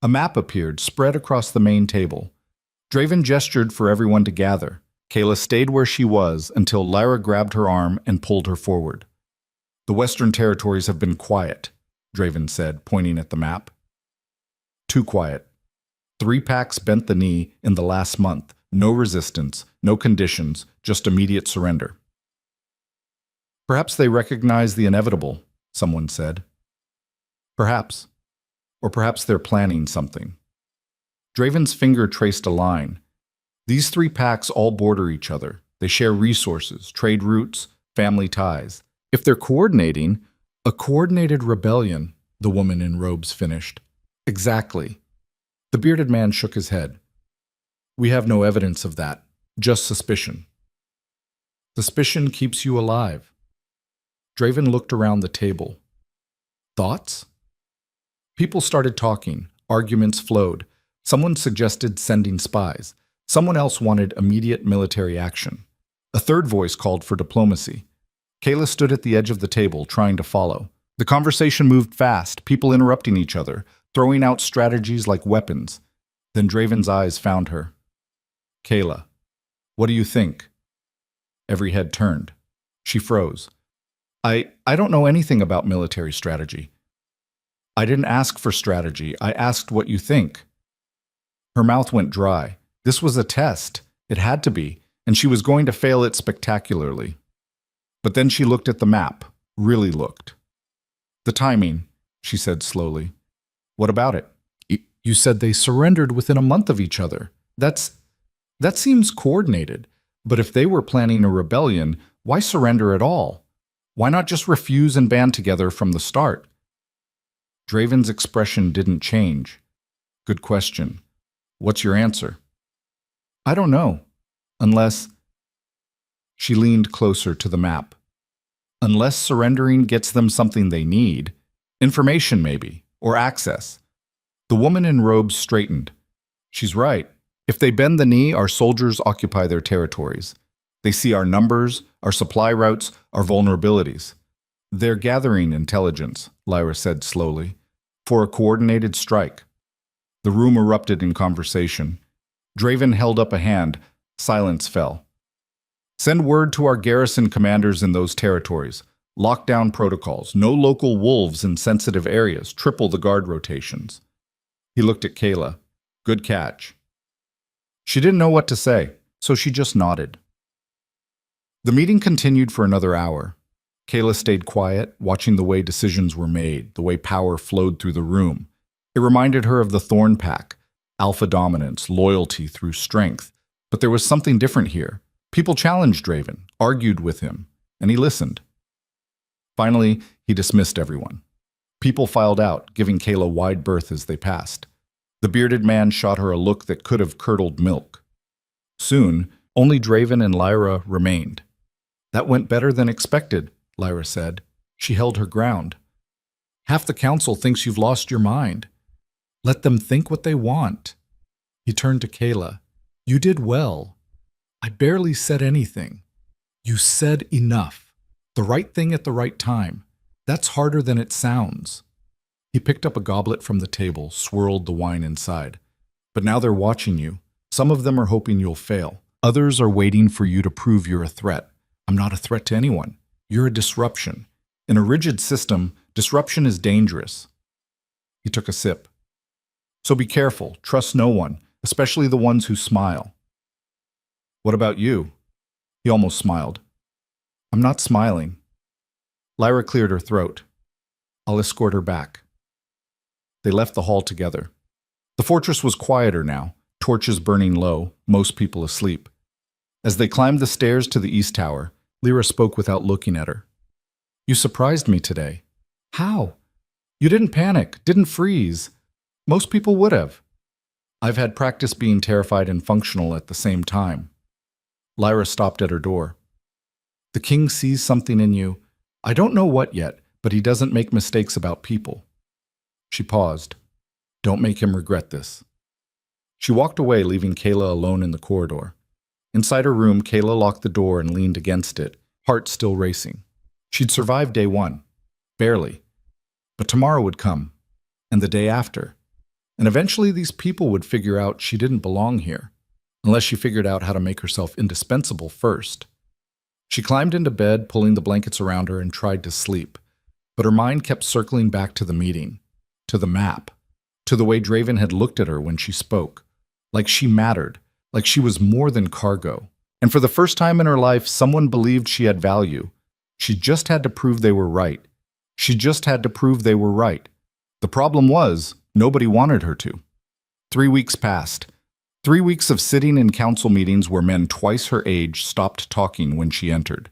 [SPEAKER 1] A map appeared, spread across the main table. Draven gestured for everyone to gather. Kayla stayed where she was until Lyra grabbed her arm and pulled her forward. The Western Territories have been quiet, Draven said, pointing at the map. Too quiet. 3 packs bent the knee in the last month. No resistance, no conditions, just immediate surrender. Perhaps they recognize the inevitable, someone said. Perhaps. Or perhaps they're planning something. Draven's finger traced a line. These 3 packs all border each other. They share resources, trade routes, family ties. If they're coordinating, a coordinated rebellion, the woman in robes finished. Exactly. The bearded man shook his head. We have no evidence of that, just suspicion. Suspicion keeps you alive. Draven looked around the table. Thoughts? People started talking. Arguments flowed. Someone suggested sending spies. Someone else wanted immediate military action. A third voice called for diplomacy. Kayla stood at the edge of the table, trying to follow. The conversation moved fast, people interrupting each other, throwing out strategies like weapons. Then Draven's eyes found her. Kayla, what do you think? Every head turned. She froze. I don't know anything about military strategy. I didn't ask for strategy. I asked what you think. Her mouth went dry. This was a test. It had to be, and she was going to fail it spectacularly. But then she looked at the map, really looked. The timing, she said slowly. What about it? You said they surrendered within a month of each other. That seems coordinated. But if they were planning a rebellion, why surrender at all? Why not just refuse and band together from the start? Draven's expression didn't change. Good question. What's your answer? I don't know. Unless... She leaned closer to the map. Unless surrendering gets them something they need. Information, maybe. Or access. The woman in robes straightened. She's right. If they bend the knee, our soldiers occupy their territories. They see our numbers, our supply routes, our vulnerabilities. They're gathering intelligence, Lyra said slowly, for a coordinated strike. The room erupted in conversation. Draven held up a hand. Silence fell. Send word to our garrison commanders in those territories. Lockdown protocols. No local wolves in sensitive areas. Triple the guard rotations. He looked at Kayla. Good catch. She didn't know what to say, so she just nodded. The meeting continued for another hour. Kayla stayed quiet, watching the way decisions were made, the way power flowed through the room. It reminded her of the Thorn Pack, alpha dominance, loyalty through strength. But there was something different here. People challenged Draven, argued with him, and he listened. Finally, he dismissed everyone. People filed out, giving Kayla wide berth as they passed. The bearded man shot her a look that could have curdled milk. Soon, only Draven and Lyra remained. That went better than expected, Lyra said. She held her ground. Half the council thinks you've lost your mind. Let them think what they want. He turned to Kayla. You did well. I barely said anything. You said enough. The right thing at the right time. That's harder than it sounds. He picked up a goblet from the table, swirled the wine inside. But now they're watching you. Some of them are hoping you'll fail. Others are waiting for you to prove you're a threat. I'm not a threat to anyone. You're a disruption. In a rigid system, disruption is dangerous. He took a sip. So be careful. Trust no one, especially the ones who smile. What about you? He almost smiled. I'm not smiling. Lyra cleared her throat. I'll escort her back. They left the hall together. The fortress was quieter now, torches burning low, most people asleep. As they climbed the stairs to the east tower, Lyra spoke without looking at her. You surprised me today. How? You didn't panic, didn't freeze. Most people would have. I've had practice being terrified and functional at the same time. Lyra stopped at her door. The king sees something in you. I don't know what yet, but he doesn't make mistakes about people. She paused. Don't make him regret this. She walked away, leaving Kayla alone in the corridor. Inside her room, Kayla locked the door and leaned against it, heart still racing. She'd survived day one. Barely. But tomorrow would come. And the day after. And eventually these people would figure out she didn't belong here, unless she figured out how to make herself indispensable first. She climbed into bed, pulling the blankets around her, and tried to sleep. But her mind kept circling back to the meeting, to the map, to the way Draven had looked at her when she spoke. Like she mattered, like she was more than cargo. And for the first time in her life, someone believed she had value. She just had to prove they were right. She just had to prove they were right. The problem was, nobody wanted her to. 3 weeks passed. 3 weeks of sitting in council meetings where men twice her age stopped talking when she entered.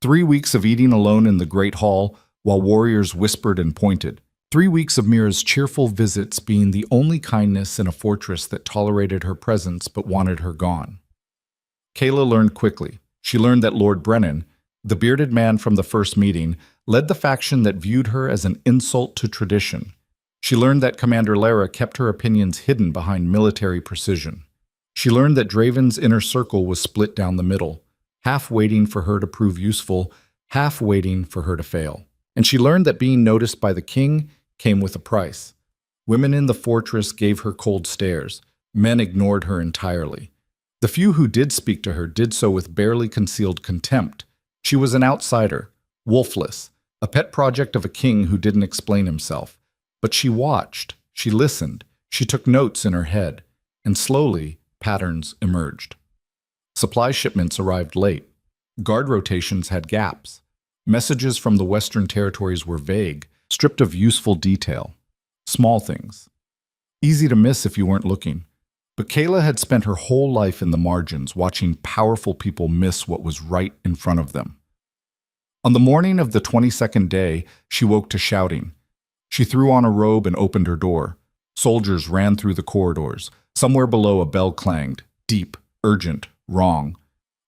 [SPEAKER 1] 3 weeks of eating alone in the great hall while warriors whispered and pointed. 3 weeks of Mira's cheerful visits being the only kindness in a fortress that tolerated her presence but wanted her gone. Kayla learned quickly. She learned that Lord Brennan, the bearded man from the first meeting, led the faction that viewed her as an insult to tradition. She learned that Commander Lara kept her opinions hidden behind military precision. She learned that Draven's inner circle was split down the middle, half waiting for her to prove useful, half waiting for her to fail. And she learned that being noticed by the king came with a price. Women in the fortress gave her cold stares. Men ignored her entirely. The few who did speak to her did so with barely concealed contempt. She was an outsider, wolfless, a pet project of a king who didn't explain himself. But she watched, she listened, she took notes in her head, and slowly, patterns emerged. Supply shipments arrived late. Guard rotations had gaps. Messages from the Western territories were vague, stripped of useful detail. Small things. Easy to miss if you weren't looking. But Kayla had spent her whole life in the margins, watching powerful people miss what was right in front of them. On the morning of the 22nd day, she woke to shouting. She threw on a robe and opened her door. Soldiers ran through the corridors. Somewhere below, a bell clanged. Deep, urgent, wrong.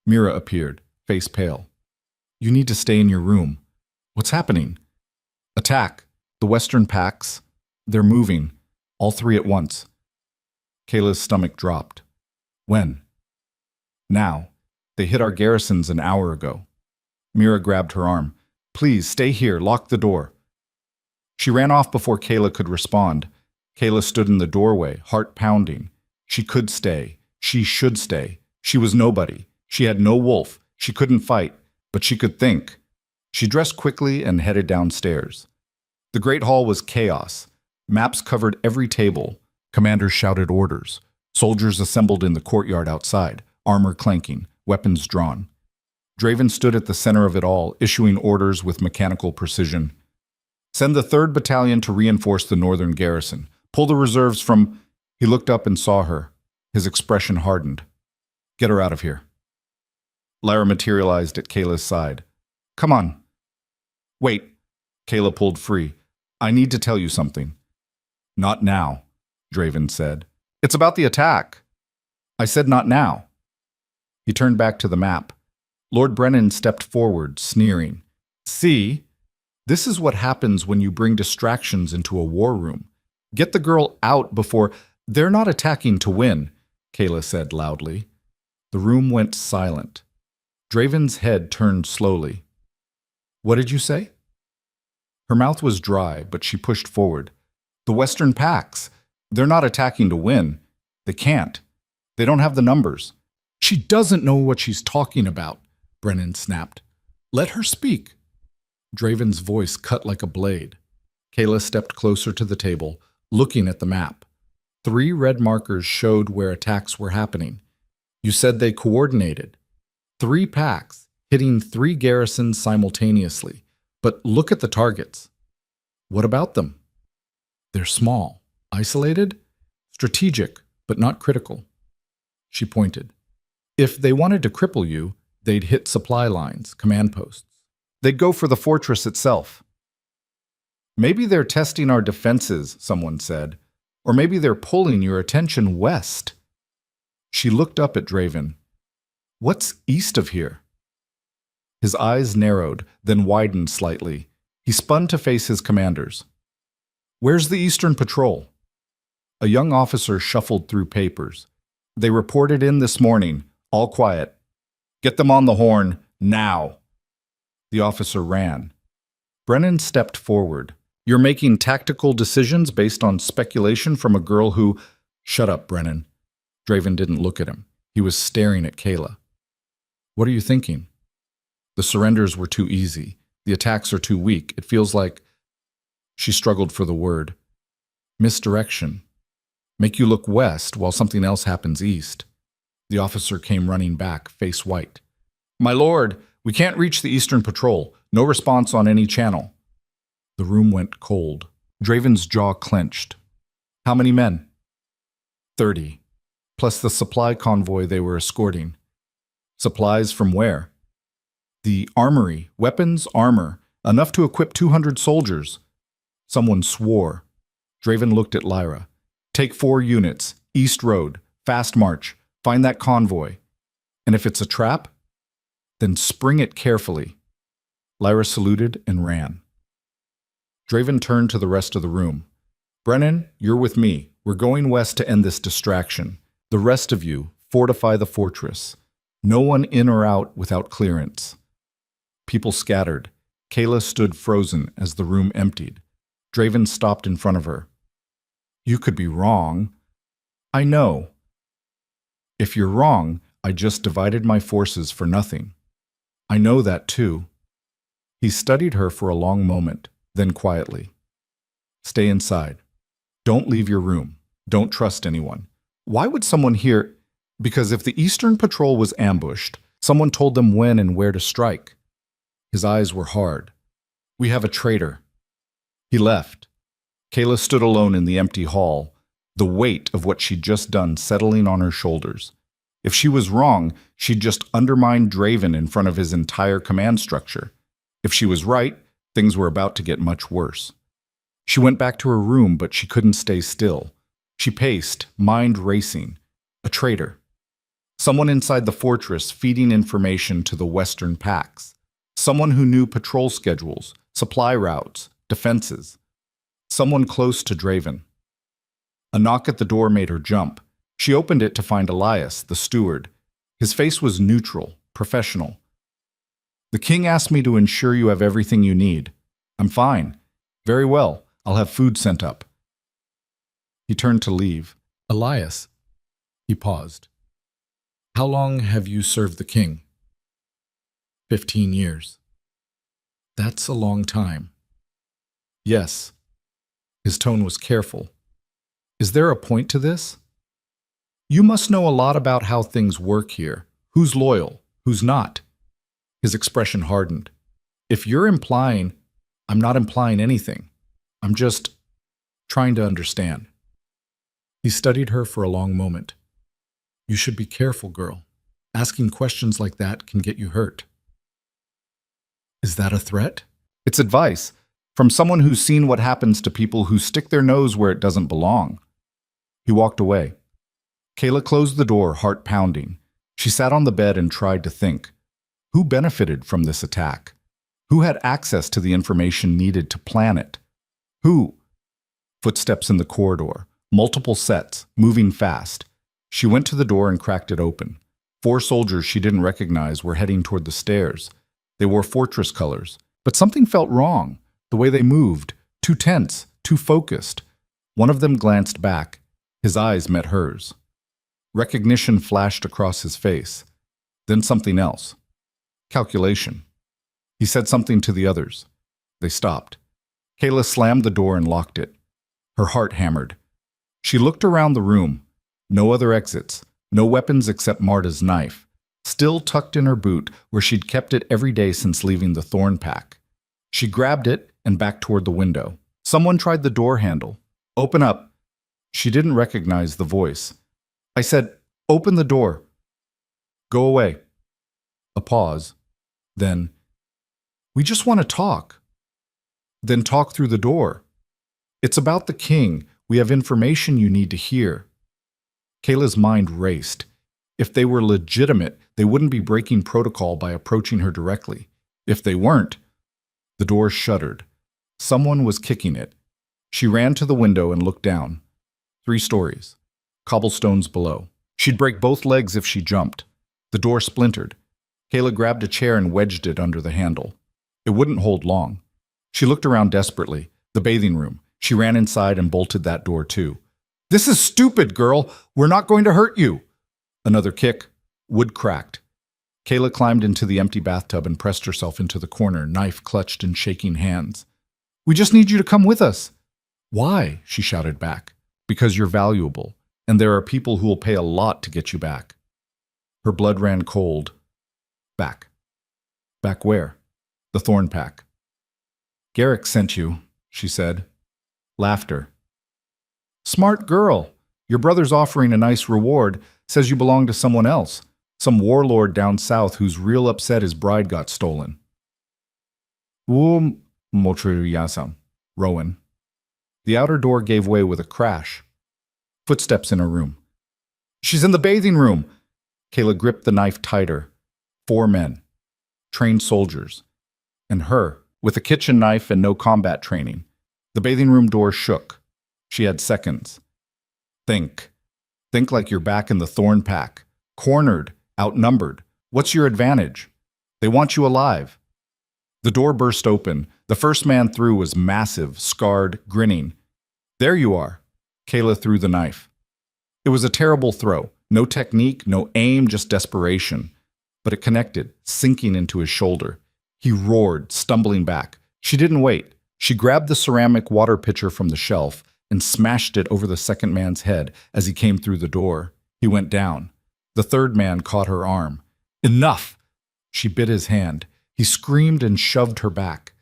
[SPEAKER 1] Mira appeared, face pale. You need to stay in your room. What's happening? Attack. The Western packs. They're moving. All three at once. Kayla's stomach dropped. When? Now. They hit our garrisons an hour ago. Mira grabbed her arm. Please, stay here. Lock the door. She ran off before Kayla could respond. Kayla stood in the doorway, heart pounding. She could stay. She should stay. She was nobody. She had no wolf. She couldn't fight, but she could think. She dressed quickly and headed downstairs. The Great Hall was chaos. Maps covered every table. Commanders shouted orders. Soldiers assembled in the courtyard outside, armor clanking, weapons drawn. Draven stood at the center of it all, issuing orders with mechanical precision. Send the 3rd Battalion to reinforce the northern garrison. Pull the reserves from... He looked up and saw her. His expression hardened. Get her out of here. Lara materialized at Kayla's side. Come on. Wait. Kayla pulled free. I need to tell you something. Not now, Draven said. It's about the attack. I said not now. He turned back to the map. Lord Brennan stepped forward, sneering. See? This is what happens when you bring distractions into a war room. Get the girl out before... They're not attacking to win, Kayla said loudly. The room went silent. Draven's head turned slowly. What did you say? Her mouth was dry, but she pushed forward. The Western packs. They're not attacking to win. They can't. They don't have the numbers. She doesn't know what she's talking about, Brennan snapped. Let her speak. Draven's voice cut like a blade. Kayla stepped closer to the table, looking at the map. 3 red markers showed where attacks were happening. You said they coordinated. 3 packs, hitting 3 garrisons simultaneously. But look at the targets. What about them? They're small, isolated, strategic, but not critical. She pointed. If they wanted to cripple you, they'd hit supply lines, command posts. They'd go for the fortress itself. Maybe they're testing our defenses, someone said. Or maybe they're pulling your attention west. She looked up at Draven. What's east of here? His eyes narrowed, then widened slightly. He spun to face his commanders. Where's the Eastern Patrol? A young officer shuffled through papers. They reported in this morning, all quiet. Get them on the horn, now. The officer ran. Brennan stepped forward. You're making tactical decisions based on speculation from a girl who… Shut up, Brennan. Draven didn't look at him. He was staring at Kayla. What are you thinking? The surrenders were too easy. The attacks are too weak. It feels like… She struggled for the word. Misdirection. Make you look west while something else happens east. The officer came running back, face white. My lord, we can't reach the Eastern Patrol. No response on any channel. The room went cold. Draven's jaw clenched. How many men? 30. Plus the supply convoy they were escorting. Supplies from where? The armory, weapons, armor, enough to equip 200 soldiers. Someone swore. Draven looked at Lyra. Take 4 units, East Road, fast march, find that convoy. And if it's a trap, then spring it carefully. Lyra saluted and ran. Draven turned to the rest of the room. Brennan, you're with me. We're going west to end this distraction. The rest of you, fortify the fortress. No one in or out without clearance. People scattered. Kayla stood frozen as the room emptied. Draven stopped in front of her. You could be wrong. I know. If you're wrong, I just divided my forces for nothing. I know that too. He studied her for a long moment, then quietly. Stay inside. Don't leave your room. Don't trust anyone. Why would someone here? Because if the Eastern Patrol was ambushed, someone told them when and where to strike. His eyes were hard. We have a traitor. He left. Kayla stood alone in the empty hall, the weight of what she'd just done settling on her shoulders. If she was wrong, she'd just undermined Draven in front of his entire command structure. If she was right, things were about to get much worse. She went back to her room, but she couldn't stay still. She paced, mind racing. A traitor. Someone inside the fortress feeding information to the Western packs. Someone who knew patrol schedules, supply routes, defenses. Someone close to Draven. A knock at the door made her jump. She opened it to find Elias, the steward. His face was neutral, professional. The king asked me to ensure you have everything you need. I'm fine. Very well. I'll have food sent up. He turned to leave. Elias. He paused. How long have you served the king? 15 years. That's a long time. Yes. His tone was careful. Is there a point to this? You must know a lot about how things work here. Who's loyal? Who's not? His expression hardened. If you're implying, I'm not implying anything. I'm just trying to understand. He studied her for a long moment. You should be careful, girl. Asking questions like that can get you hurt. Is that a threat? It's advice from someone who's seen what happens to people who stick their nose where it doesn't belong. He walked away. Kayla closed the door, heart pounding. She sat on the bed and tried to think. Who benefited from this attack? Who had access to the information needed to plan it? Who? Footsteps in the corridor. Multiple sets, moving fast. She went to the door and cracked it open. 4 soldiers she didn't recognize were heading toward the stairs. They wore fortress colors. But something felt wrong. The way they moved. Too tense, too focused. One of them glanced back. His eyes met hers. Recognition flashed across his face. Then something else. Calculation. He said something to the others. They stopped. Kayla slammed the door and locked it. Her heart hammered. She looked around the room. No other exits. No weapons except Marta's knife. Still tucked in her boot, where she'd kept it every day since leaving the Thorn Pack. She grabbed it and backed toward the window. Someone tried the door handle. Open up. She didn't recognize the voice. I said, open the door. Go away. A pause. Then, we just want to talk. Then talk through the door. It's about the king. We have information you need to hear. Kayla's mind raced. If they were legitimate, they wouldn't be breaking protocol by approaching her directly. If they weren't, the door shuddered. Someone was kicking it. She ran to the window and looked down. 3 stories. Cobblestones below. She'd break both legs if she jumped. The door splintered. Kayla grabbed a chair and wedged it under the handle. It wouldn't hold long. She looked around desperately. The bathing room. She ran inside and bolted that door too. "This is stupid, girl! We're not going to hurt you!" Another kick. Wood cracked. Kayla climbed into the empty bathtub and pressed herself into the corner, knife clutched in shaking hands. "We just need you to come with us." "Why?" she shouted back. "Because you're valuable, and there are people who will pay a lot to get you back." Her blood ran cold. Back. Back where? The Thorn Pack. "Garrick sent you," she said. Laughter. "Smart girl. Your brother's offering a nice reward, says you belong to someone else. Some warlord down south who's real upset his bride got stolen." Motriyasam. Rowan. The outer door gave way with a crash. Footsteps in her room. "She's in the bathing room!" Kayla gripped the knife tighter. 4 men. Trained soldiers. And her, with a kitchen knife and no combat training. The bathing room door shook. She had seconds. Think. Think like you're back in the Thorn Pack. Cornered. Outnumbered. What's your advantage? They want you alive. The door burst open. The first man through was massive, scarred, grinning. "There you are." Kayla threw the knife. It was a terrible throw. No technique, no aim, just desperation. But it connected, sinking into his shoulder. He roared, stumbling back. She didn't wait. She grabbed the ceramic water pitcher from the shelf and smashed it over the second man's head as he came through the door. He went down. The third man caught her arm. "Enough!" She bit his hand. He screamed and shoved her back.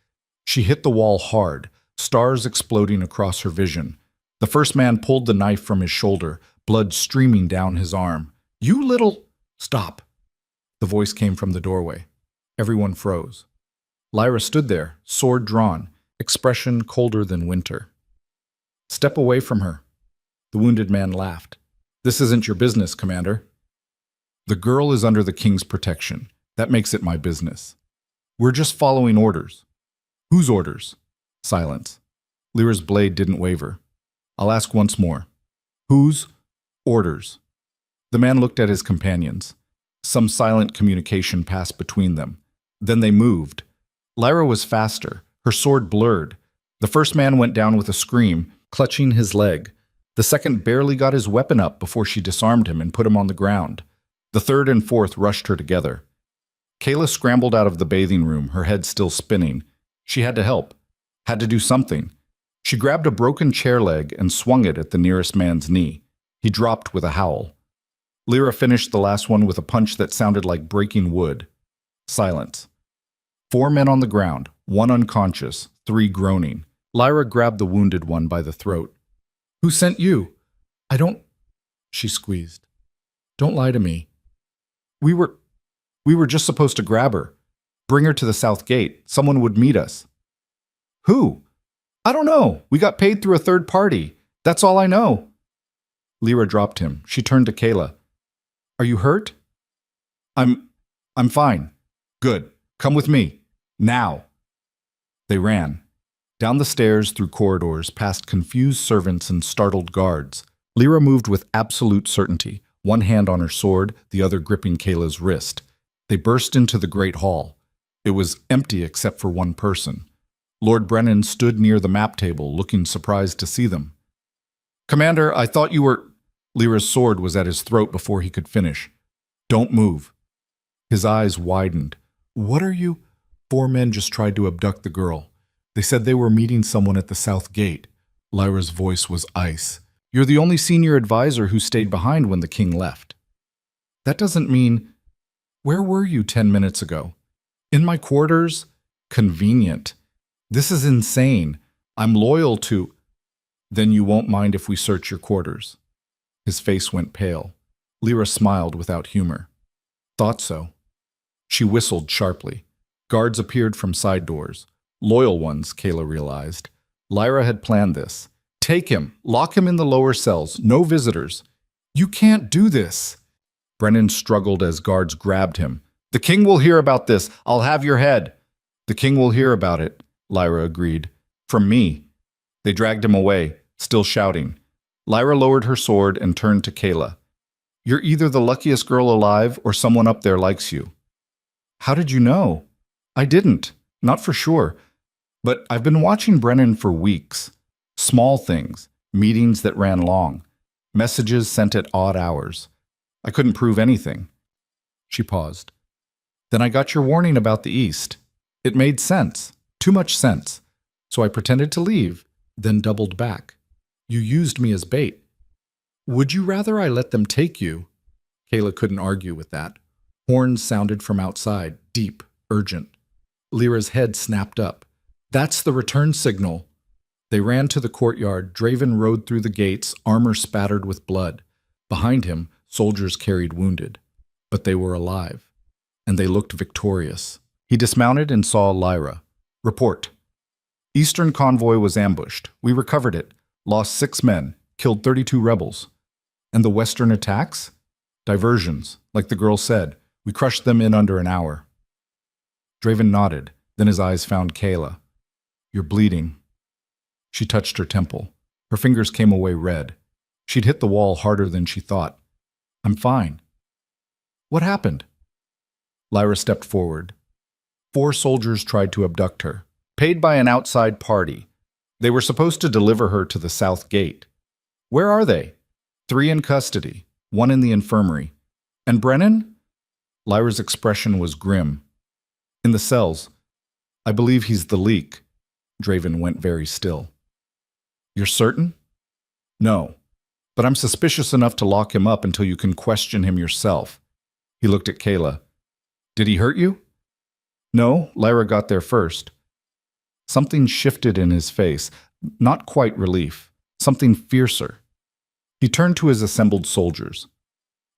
[SPEAKER 1] She hit the wall hard, stars exploding across her vision. The first man pulled the knife from his shoulder, blood streaming down his arm. "You little—" "Stop!" The voice came from the doorway. Everyone froze. Lyra stood there, sword drawn, expression colder than winter. "Step away from her." The wounded man laughed. "This isn't your business, Commander." "The girl is under the king's protection. That makes it my business. We're just following orders." "Whose orders?" Silence. Lyra's blade didn't waver. "I'll ask once more. Whose orders?" The man looked at his companions. Some silent communication passed between them. Then they moved. Lyra was faster, her sword blurred. The first man went down with a scream, clutching his leg. The second barely got his weapon up before she disarmed him and put him on the ground. The third and fourth rushed her together. Kayla scrambled out of the bathing room, her head still spinning. She had to help, had to do something. She grabbed a broken chair leg and swung it at the nearest man's knee. He dropped with a howl. Lyra finished the last one with a punch that sounded like breaking wood. Silence. 4 men on the ground, 1 unconscious, 3 groaning. Lyra grabbed the wounded one by the throat. "Who sent you?" "I don't—" She squeezed. "Don't lie to me. We were just supposed to grab her. Bring her to the south gate. Someone would meet us." "Who?" "I don't know. We got paid through a third party. That's all I know." Lyra dropped him. She turned to Kayla. "Are you hurt?" I'm fine." "Good. Come with me. Now." They ran. Down the stairs, through corridors, past confused servants and startled guards. Lyra moved with absolute certainty, one hand on her sword, the other gripping Kayla's wrist. They burst into the great hall. It was empty except for one person. Lord Brennan stood near the map table, looking surprised to see them. "Commander, I thought you were—" Lyra's sword was at his throat before he could finish. "Don't move." His eyes widened. "What are you—" 4 men just tried to abduct the girl. They said they were meeting someone at the south gate. Lyra's voice was ice. "You're the only senior advisor who stayed behind when the king left." "That doesn't mean—" "Where were you 10 minutes ago?" "In my quarters." "Convenient. This is insane. I'm loyal to—" "Then you won't mind if we search your quarters." His face went pale. Lyra smiled without humor. "Thought so." She whistled sharply. Guards appeared from side doors. Loyal ones, Kayla realized. Lyra had planned this. take him. Lock him in the lower cells. No visitors. You can't do this. Brennan struggled as guards grabbed him. The king will hear about this. I'll have your head. The king will hear about it, Lyra agreed. From me. They dragged him away, still shouting. Lyra lowered her sword and turned to Kayla. You're either the luckiest girl alive or someone up there likes you. How did you know? I didn't. Not for sure. But I've been watching Brennan for weeks. Small things, meetings that ran long, messages sent at odd hours. I couldn't prove anything. She paused. Then I got your warning about the East. It made sense. Too much sense. So I pretended to leave, then doubled back. You used me as bait. Would you rather I let them take you? Kayla couldn't argue with that. Horns sounded from outside, deep, urgent. Lyra's head snapped up. That's the return signal. They ran to the courtyard. Draven rode through the gates, armor spattered with blood. Behind him, soldiers carried wounded. But they were alive. And they looked victorious. He dismounted and saw Lyra. Report. Eastern convoy was ambushed. We recovered it. Lost 6 men. Killed 32 rebels. And the Western attacks? Diversions, like the girl said. We crushed them in under an hour. Draven nodded. Then his eyes found Kayla. You're bleeding. She touched her temple. Her fingers came away red. She'd hit the wall harder than she thought. I'm fine. What happened? Lyra stepped forward. 4 soldiers tried to abduct her, paid by an outside party. They were supposed to deliver her to the south gate. Where are they? 3 in custody, 1 in the infirmary. And Brennan? Lyra's expression was grim. In the cells. I believe he's the leak. Draven went very still. You're certain? No, but I'm suspicious enough to lock him up until you can question him yourself. He looked at Kayla. Did he hurt you? No, Lyra got there first. Something shifted in his face, not quite relief, something fiercer. He turned to his assembled soldiers.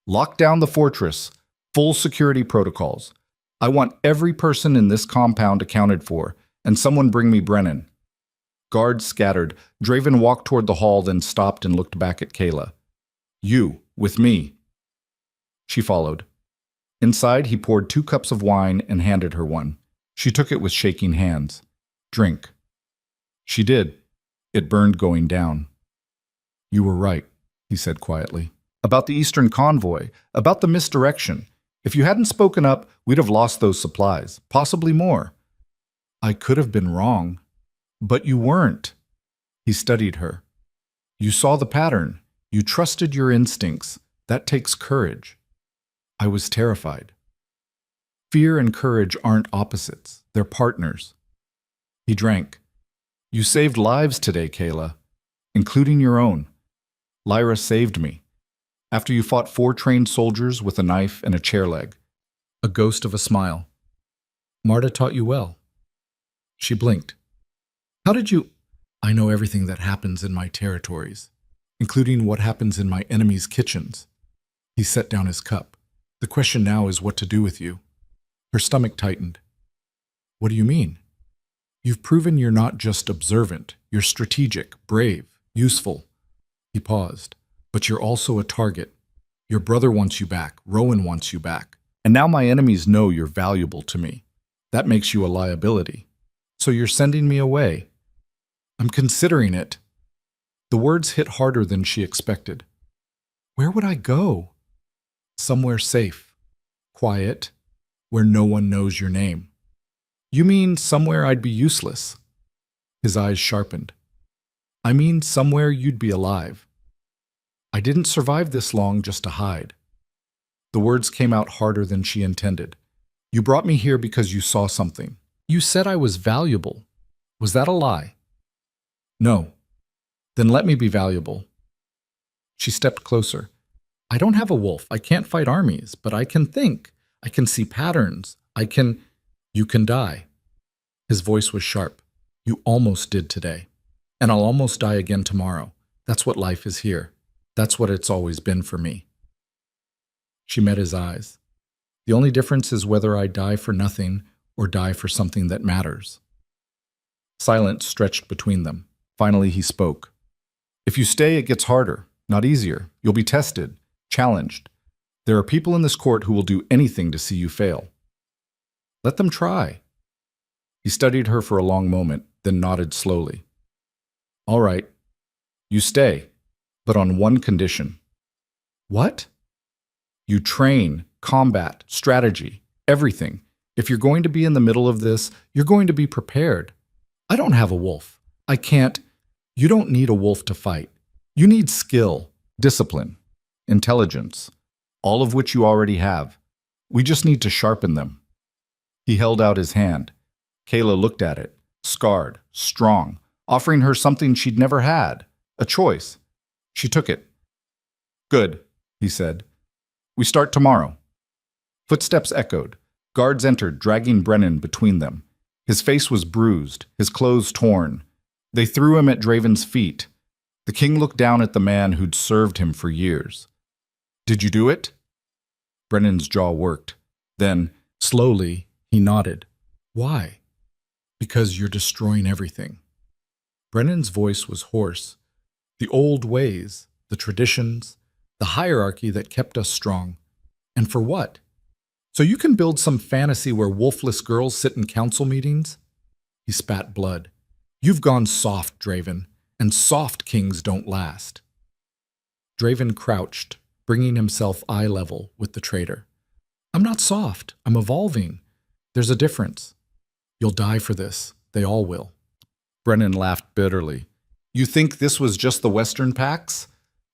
[SPEAKER 1] Lock down the fortress, full security protocols. I want every person in this compound accounted for, and someone bring me Brennan. Guards scattered. Draven walked toward the hall, then stopped and looked back at Kayla. You, with me. She followed. Inside, he poured 2 cups of wine and handed her one. She took it with shaking hands. Drink. She did. It burned going down. You were right, he said quietly. About the Eastern convoy, about the misdirection. If you hadn't spoken up, we'd have lost those supplies, possibly more. I could have been wrong. But you weren't. He studied her. You saw the pattern. You trusted your instincts. That takes courage. I was terrified. Fear and courage aren't opposites. They're partners. He drank. You saved lives today, Kayla, including your own. Lyra saved me. After you fought 4 trained soldiers with a knife and a chair leg. A ghost of a smile. Marta taught you well. She blinked. How did you... I know everything that happens in my territories, including what happens in my enemies' kitchens. He set down his cup. The question now is what to do with you. Her stomach tightened. What do you mean? You've proven you're not just observant. You're strategic, brave, useful. He paused. But you're also a target. Your brother wants you back. Rowan wants you back. And now my enemies know you're valuable to me. That makes you a liability. So you're sending me away. I'm considering it. The words hit harder than she expected. Where would I go? Somewhere safe, quiet, where no one knows your name. You mean somewhere I'd be useless? His eyes sharpened. I mean somewhere you'd be alive. I didn't survive this long just to hide. The words came out harder than she intended. You brought me here because you saw something. You said I was valuable. Was that a lie? No. Then let me be valuable. She stepped closer. I don't have a wolf. I can't fight armies, but I can think. I can see patterns. You can die. His voice was sharp. You almost did today. And I'll almost die again tomorrow. That's what life is here. That's what it's always been for me. She met his eyes. The only difference is whether I die for nothing or die for something that matters. Silence stretched between them. Finally he spoke. If you stay, it gets harder, not easier. You'll be tested, challenged. There are people in this court who will do anything to see you fail. Let them try. He studied her for a long moment, then nodded slowly. All right, you stay, but on one condition. What? You train, combat, strategy, everything. If you're going to be in the middle of this, you're going to be prepared. I don't have a wolf. I can't. You don't need a wolf to fight. You need skill, discipline, intelligence, all of which you already have. We just need to sharpen them. He held out his hand. Kayla looked at it, scarred, strong, offering her something she'd never had, a choice. She took it. Good, he said. We start tomorrow. Footsteps echoed. Guards entered, dragging Brennan between them. His face was bruised, his clothes torn. They threw him at Draven's feet. The king looked down at the man who'd served him for years. Did you do it? Brennan's jaw worked. Then, slowly, he nodded. Why? Because you're destroying everything. Brennan's voice was hoarse. The old ways, the traditions, the hierarchy that kept us strong. And for what? So you can build some fantasy where wolfless girls sit in council meetings? He spat blood. You've gone soft, Draven, and soft kings don't last. Draven crouched, bringing himself eye level with the traitor. I'm not soft. I'm evolving. There's a difference. You'll die for this. They all will. Brennan laughed bitterly. You think this was just the Western Pax?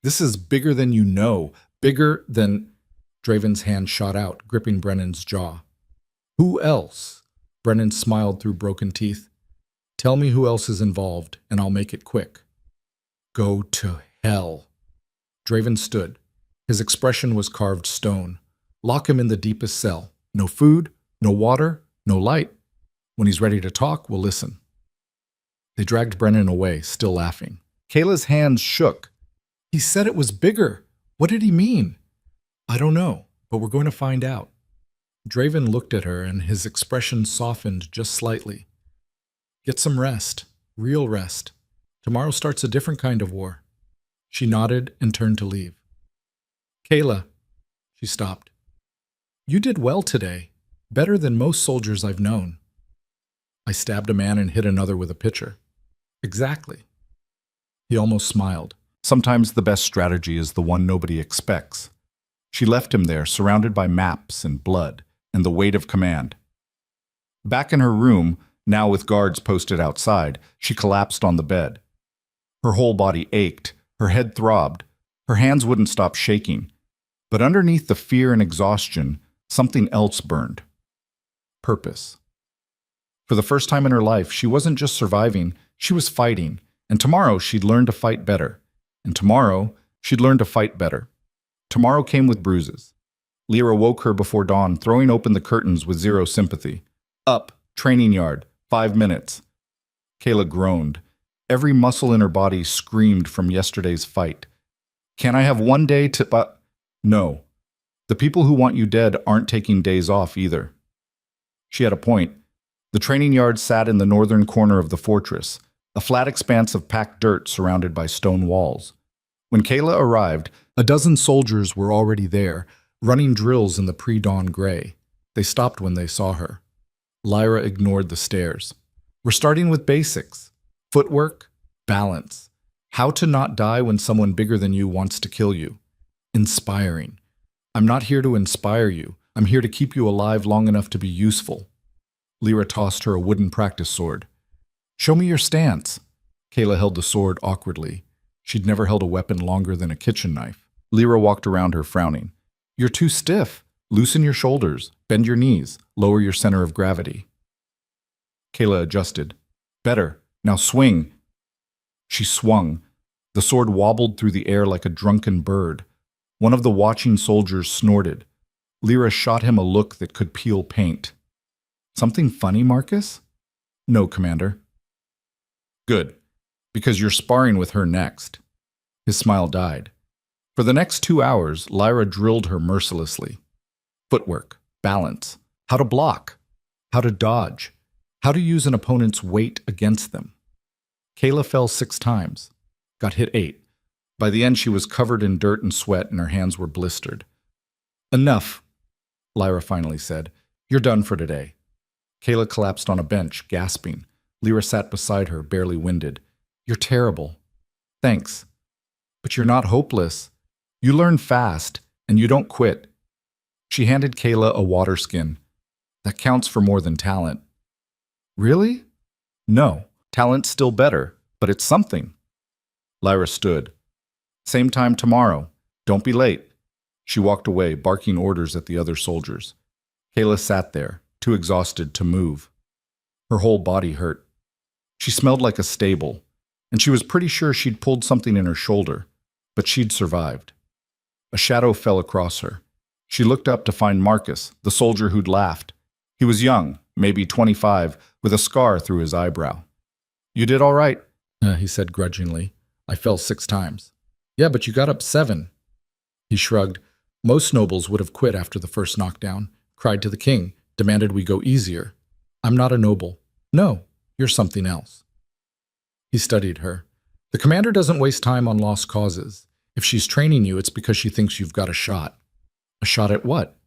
[SPEAKER 1] This is bigger than you know. Bigger than... Draven's hand shot out, gripping Brennan's jaw. Who else? Brennan smiled through broken teeth. Tell me who else is involved, and I'll make it quick. Go to hell. Draven stood. His expression was carved stone. Lock him in the deepest cell. No food, no water, no light. When he's ready to talk, we'll listen. They dragged Brennan away, still laughing. Kayla's hands shook. He said it was bigger. What did he mean? I don't know, but we're going to find out. Draven looked at her, and his expression softened just slightly. Get some rest, real rest. Tomorrow starts a different kind of war. She nodded and turned to leave. Kayla, she stopped. You did well today, better than most soldiers I've known. I stabbed a man and hit another with a pitcher. Exactly. He almost smiled. Sometimes the best strategy is the one nobody expects. She left him there, surrounded by maps and blood and the weight of command. Back in her room, now with guards posted outside, she collapsed on the bed. Her whole body ached, her head throbbed, her hands wouldn't stop shaking. But underneath the fear and exhaustion, something else burned. Purpose. For the first time in her life, she wasn't just surviving, she was fighting. And tomorrow she'd learn to fight better. And tomorrow she'd learn to fight better. Tomorrow came with bruises. Lyra woke her before dawn, throwing open the curtains with zero sympathy. Up, training yard, 5 minutes. Kayla groaned. Every muscle in her body screamed from yesterday's fight. Can I have one day to... No. The people who want you dead aren't taking days off either. She had a point. The training yard sat in the northern corner of the fortress, a flat expanse of packed dirt surrounded by stone walls. When Kayla arrived, a dozen soldiers were already there, running drills in the pre-dawn gray. They stopped when they saw her. Lyra ignored the stares. We're starting with basics. Footwork, balance. How to not die when someone bigger than you wants to kill you. Inspiring. I'm not here to inspire you. I'm here to keep you alive long enough to be useful. Lyra tossed her a wooden practice sword. Show me your stance. Kayla held the sword awkwardly. She'd never held a weapon longer than a kitchen knife. Lyra walked around her, frowning. You're too stiff. Loosen your shoulders. Bend your knees. Lower your center of gravity. Kayla adjusted. Better. Now swing. She swung. The sword wobbled through the air like a drunken bird. One of the watching soldiers snorted. Lyra shot him a look that could peel paint. Something funny, Marcus? No, Commander. Good, because you're sparring with her next. His smile died. For the next 2 hours, Lyra drilled her mercilessly. Footwork, balance, how to block, how to dodge, how to use an opponent's weight against them. Kayla fell 6 times, got hit 8, By the end, she was covered in dirt and sweat, and her hands were blistered. "Enough," Lyra finally said. "You're done for today." Kayla collapsed on a bench, gasping. Lyra sat beside her, barely winded. "You're terrible." "Thanks. But you're not hopeless. You learn fast, and you don't quit." She handed Kayla a water skin. "That counts for more than talent." "Really?" "No. Talent's still better, but it's something." Lyra stood. "Same time tomorrow. Don't be late." She walked away, barking orders at the other soldiers. Kayla sat there, too exhausted to move. Her whole body hurt. She smelled like a stable, and she was pretty sure she'd pulled something in her shoulder, but she'd survived. A shadow fell across her. She looked up to find Marcus, the soldier who'd laughed. He was young, maybe 25, with a scar through his eyebrow. "You did all right," he said grudgingly. "I fell 6 times. "Yeah, but you got up 7. He shrugged. "Most nobles would have quit after the first knockdown, cried to the king, demanded we go easier. I'm not a noble." "No, you're something else." He studied her. "The commander doesn't waste time on lost causes. If she's training you, it's because she thinks you've got a shot." "A shot at what?"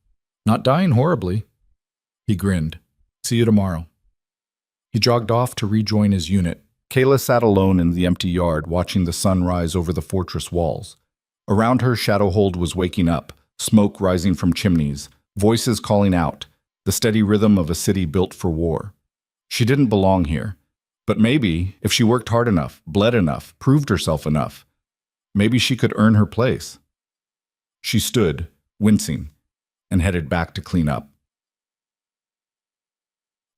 [SPEAKER 1] "Not dying horribly." He grinned. "See you tomorrow." He jogged off to rejoin his unit. Kayla sat alone in the empty yard, watching the sun rise over the fortress walls. Around her, Shadowhold was waking up, smoke rising from chimneys, voices calling out, the steady rhythm of a city built for war. She didn't belong here. But maybe, if she worked hard enough, bled enough, proved herself enough, maybe she could earn her place. She stood, wincing, and headed back to clean up.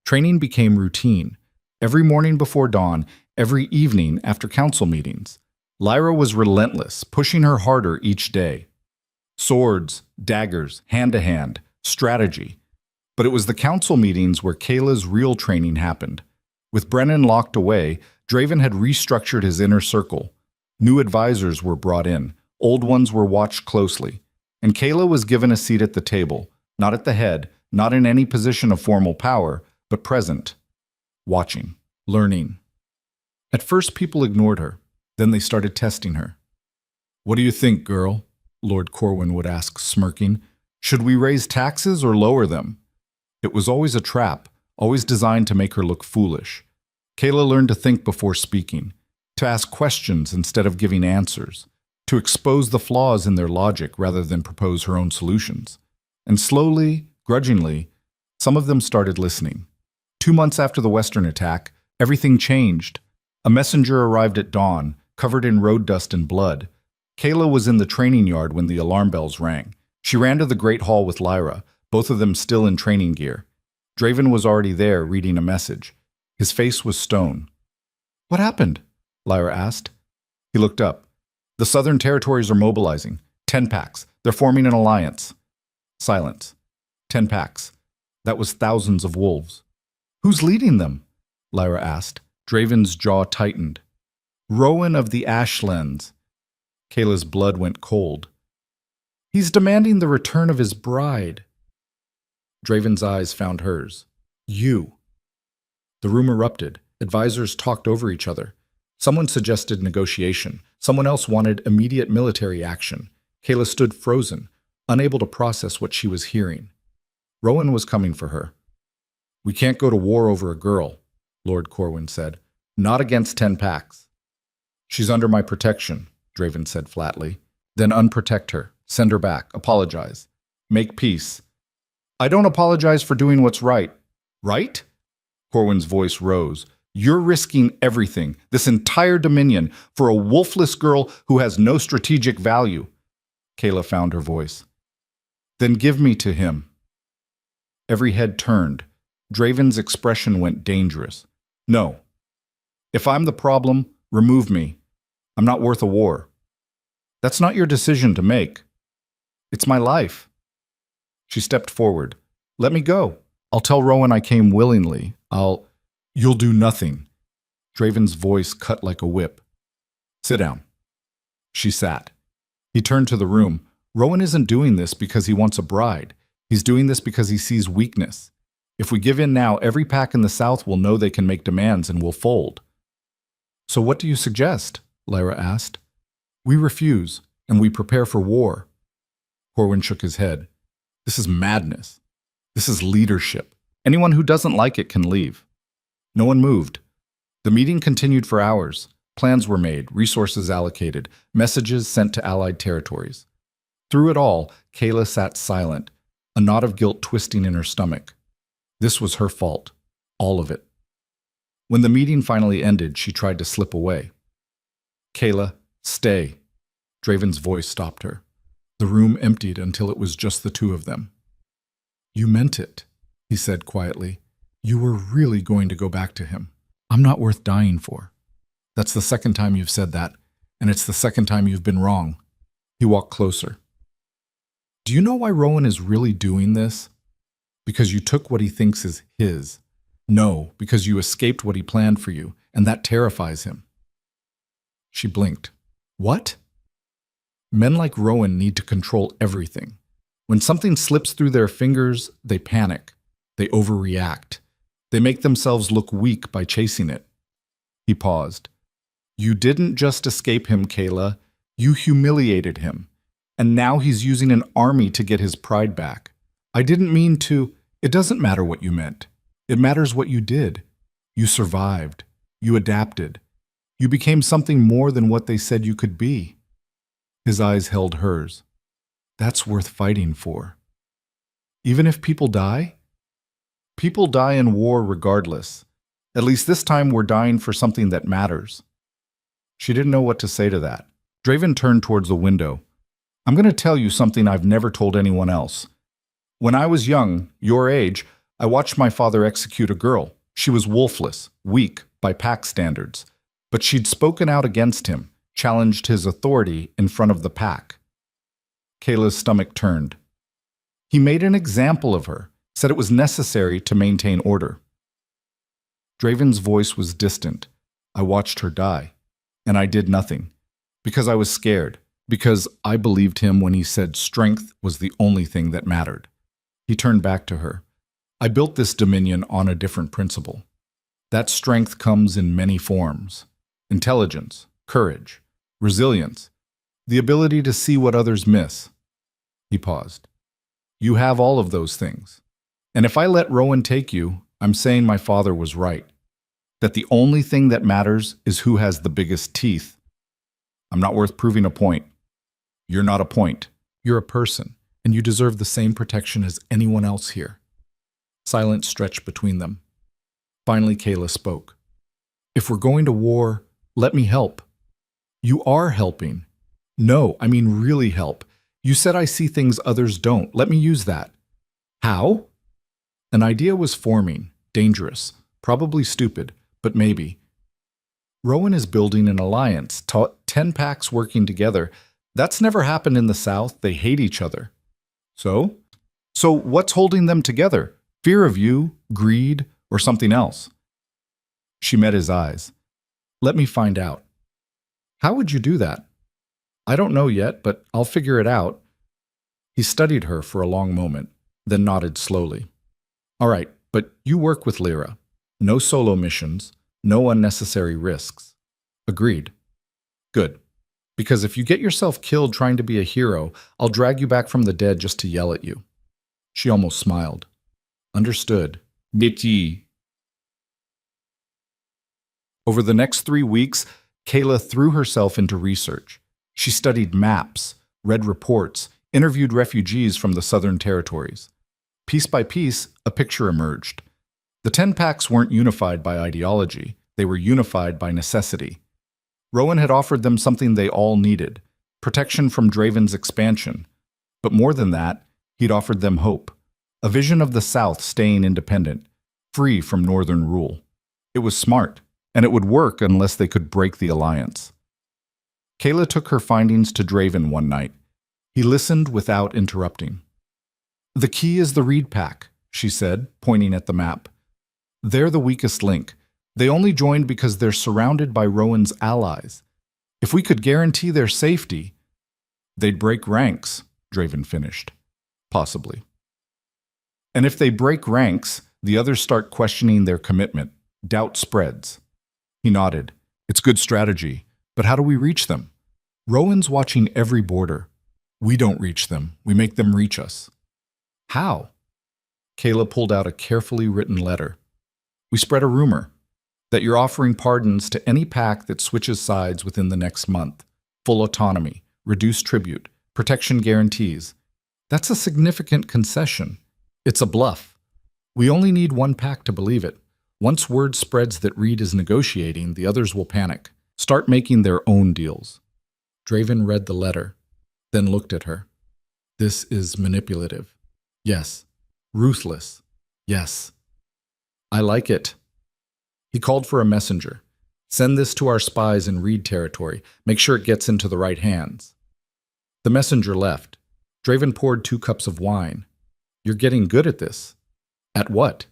[SPEAKER 1] Training became routine. Every morning before dawn, every evening after council meetings. Lyra was relentless, pushing her harder each day. Swords, daggers, hand-to-hand, strategy. But it was the council meetings where Kayla's real training happened. With Brennan locked away, Draven had restructured his inner circle. New advisors were brought in, old ones were watched closely, and Kayla was given a seat at the table, not at the head, not in any position of formal power, but present, watching, learning. At first, people ignored her. Then they started testing her. "What do you think, girl?" Lord Corwin would ask, smirking. "Should we raise taxes or lower them?" It was always a trap, always designed to make her look foolish. Kayla learned to think before speaking, to ask questions instead of giving answers, to expose the flaws in their logic rather than propose her own solutions. And slowly, grudgingly, some of them started listening. 2 months after the Western attack, everything changed. A messenger arrived at dawn, covered in road dust and blood. Kayla was in the training yard when the alarm bells rang. She ran to the Great Hall with Lyra, both of them still in training gear. Draven was already there, reading a message. His face was stone. "What happened?" Lyra asked. He looked up. "The Southern Territories are mobilizing. 10 packs. They're forming an alliance." Silence. 10 packs. That was thousands of wolves. "Who's leading them?" Lyra asked. Draven's jaw tightened. "Rowan of the Ashlands." Kayla's blood went cold. "He's demanding the return of his bride." Draven's eyes found hers. "You." The room erupted. Advisors talked over each other. Someone suggested negotiation. Someone else wanted immediate military action. Kayla stood frozen, unable to process what she was hearing. Rowan was coming for her. "We can't go to war over a girl," Lord Corwin said. "Not against 10 packs." "She's under my protection," Draven said flatly. "Then unprotect her. Send her back. Apologize. Make peace." "I don't apologize for doing what's right." "Right?" Corwin's voice rose. "You're risking everything, this entire dominion, for a wolfless girl who has no strategic value." Kayla found her voice. "Then give me to him." Every head turned. Draven's expression went dangerous. "No. If I'm the problem, remove me. I'm not worth a war." "That's not your decision to make." "It's my life." She stepped forward. "Let me go. I'll tell Rowan I came willingly. You'll do nothing." Draven's voice cut like a whip. "Sit down." She sat. He turned to the room. "Rowan isn't doing this because he wants a bride. He's doing this because he sees weakness. If we give in now, every pack in the South will know they can make demands and will fold." "So what do you suggest?" Lyra asked. We refuse, and we prepare for war. Corwin shook his head. This is madness. This is leadership. Anyone who doesn't like it can leave. No one moved. The meeting continued for hours. Plans were made, resources allocated, messages sent to allied territories. Through it all, Kayla sat silent, a knot of guilt twisting in her stomach. This was her fault. All of it. When the meeting finally ended, she tried to slip away. Kayla, stay. Draven's voice stopped her. The room emptied until it was just the two of them. You meant it, he said quietly. You were really going to go back to him. I'm not worth dying for. That's the second time you've said that, and it's the second time you've been wrong. He walked closer. Do you know why Rowan is really doing this? Because you took what he thinks is his. No, because you escaped what he planned for you, and that terrifies him. She blinked. What? Men like Rowan need to control everything. When something slips through their fingers, they panic. They overreact. They make themselves look weak by chasing it. He paused. You didn't just escape him, Kayla. You humiliated him. And now he's using an army to get his pride back. I didn't mean to. It doesn't matter what you meant. It matters what you did. You survived. You adapted. You became something more than what they said you could be. His eyes held hers. That's worth fighting for. Even if people die? People die in war regardless. At least this time we're dying for something that matters. She didn't know what to say to that. Draven turned towards the window. I'm going to tell you something I've never told anyone else. When I was young, your age, I watched my father execute a girl. She was wolfless, weak by pack standards. But she'd spoken out against him, challenged his authority in front of the pack. Kayla's stomach turned. He made an example of her, said it was necessary to maintain order. Draven's voice was distant. I watched her die, and I did nothing, because I was scared, because I believed him when he said strength was the only thing that mattered. He turned back to her. I built this dominion on a different principle. That strength comes in many forms. Intelligence, courage, resilience, the ability to see what others miss. He paused. You have all of those things. And if I let Rowan take you, I'm saying my father was right. That the only thing that matters is who has the biggest teeth. I'm not worth proving a point. You're not a point. You're a person, and you deserve the same protection as anyone else here. Silence stretched between them. Finally, Kayla spoke. If we're going to war, let me help. You are helping. No, I mean really help. You said I see things others don't. Let me use that. How? An idea was forming, dangerous, probably stupid, but maybe. Rowan is building an alliance, 10 packs working together. That's never happened in the South. They hate each other. So what's holding them together? Fear of you, greed, or something else? She met his eyes. Let me find out. How would you do that? I don't know yet, but I'll figure it out. He studied her for a long moment, then nodded slowly. All right, but you work with Lyra. No solo missions, no unnecessary risks. Agreed. Good. Because if you get yourself killed trying to be a hero, I'll drag you back from the dead just to yell at you. She almost smiled. Understood. Bitchy. Over the next 3 weeks, Kayla threw herself into research. She studied maps, read reports, interviewed refugees from the Southern Territories. Piece by piece, a picture emerged. The 10 packs weren't unified by ideology. They were unified by necessity. Rowan had offered them something they all needed, protection from Draven's expansion. But more than that, he'd offered them hope, a vision of the South staying independent, free from Northern rule. It was smart, and it would work unless they could break the alliance. Kayla took her findings to Draven one night. He listened without interrupting. The key is the Reed Pack, she said, pointing at the map. They're the weakest link. They only joined because they're surrounded by Rowan's allies. If we could guarantee their safety, they'd break ranks, Draven finished. Possibly. And if they break ranks, the others start questioning their commitment. Doubt spreads. He nodded. It's good strategy, but how do we reach them? Rowan's watching every border. We don't reach them. We make them reach us. How? Kayla pulled out a carefully written letter. We spread a rumor that you're offering pardons to any pack that switches sides within the next month. Full autonomy, reduced tribute, protection guarantees. That's a significant concession. It's a bluff. We only need one pack to believe it. Once word spreads that Reed is negotiating, the others will panic, start making their own deals. Draven read the letter, then looked at her. This is manipulative. Yes. Ruthless. Yes. I like it. He called for a messenger. Send this to our spies in Reed territory. Make sure it gets into the right hands. The messenger left. Draven poured 2 cups of wine. You're getting good at this. At what?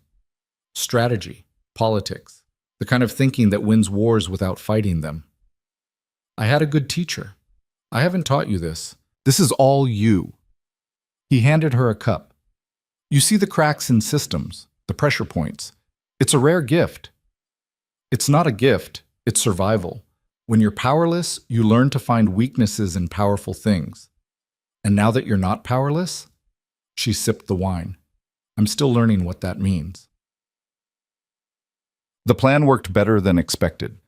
[SPEAKER 1] Strategy, politics, the kind of thinking that wins wars without fighting them. I had a good teacher. I haven't taught you this. This is all you. He handed her a cup. You see the cracks in systems, the pressure points. It's a rare gift. It's not a gift, it's survival. When you're powerless, you learn to find weaknesses in powerful things. And now that you're not powerless, she sipped the wine. I'm still learning what that means. The plan worked better than expected.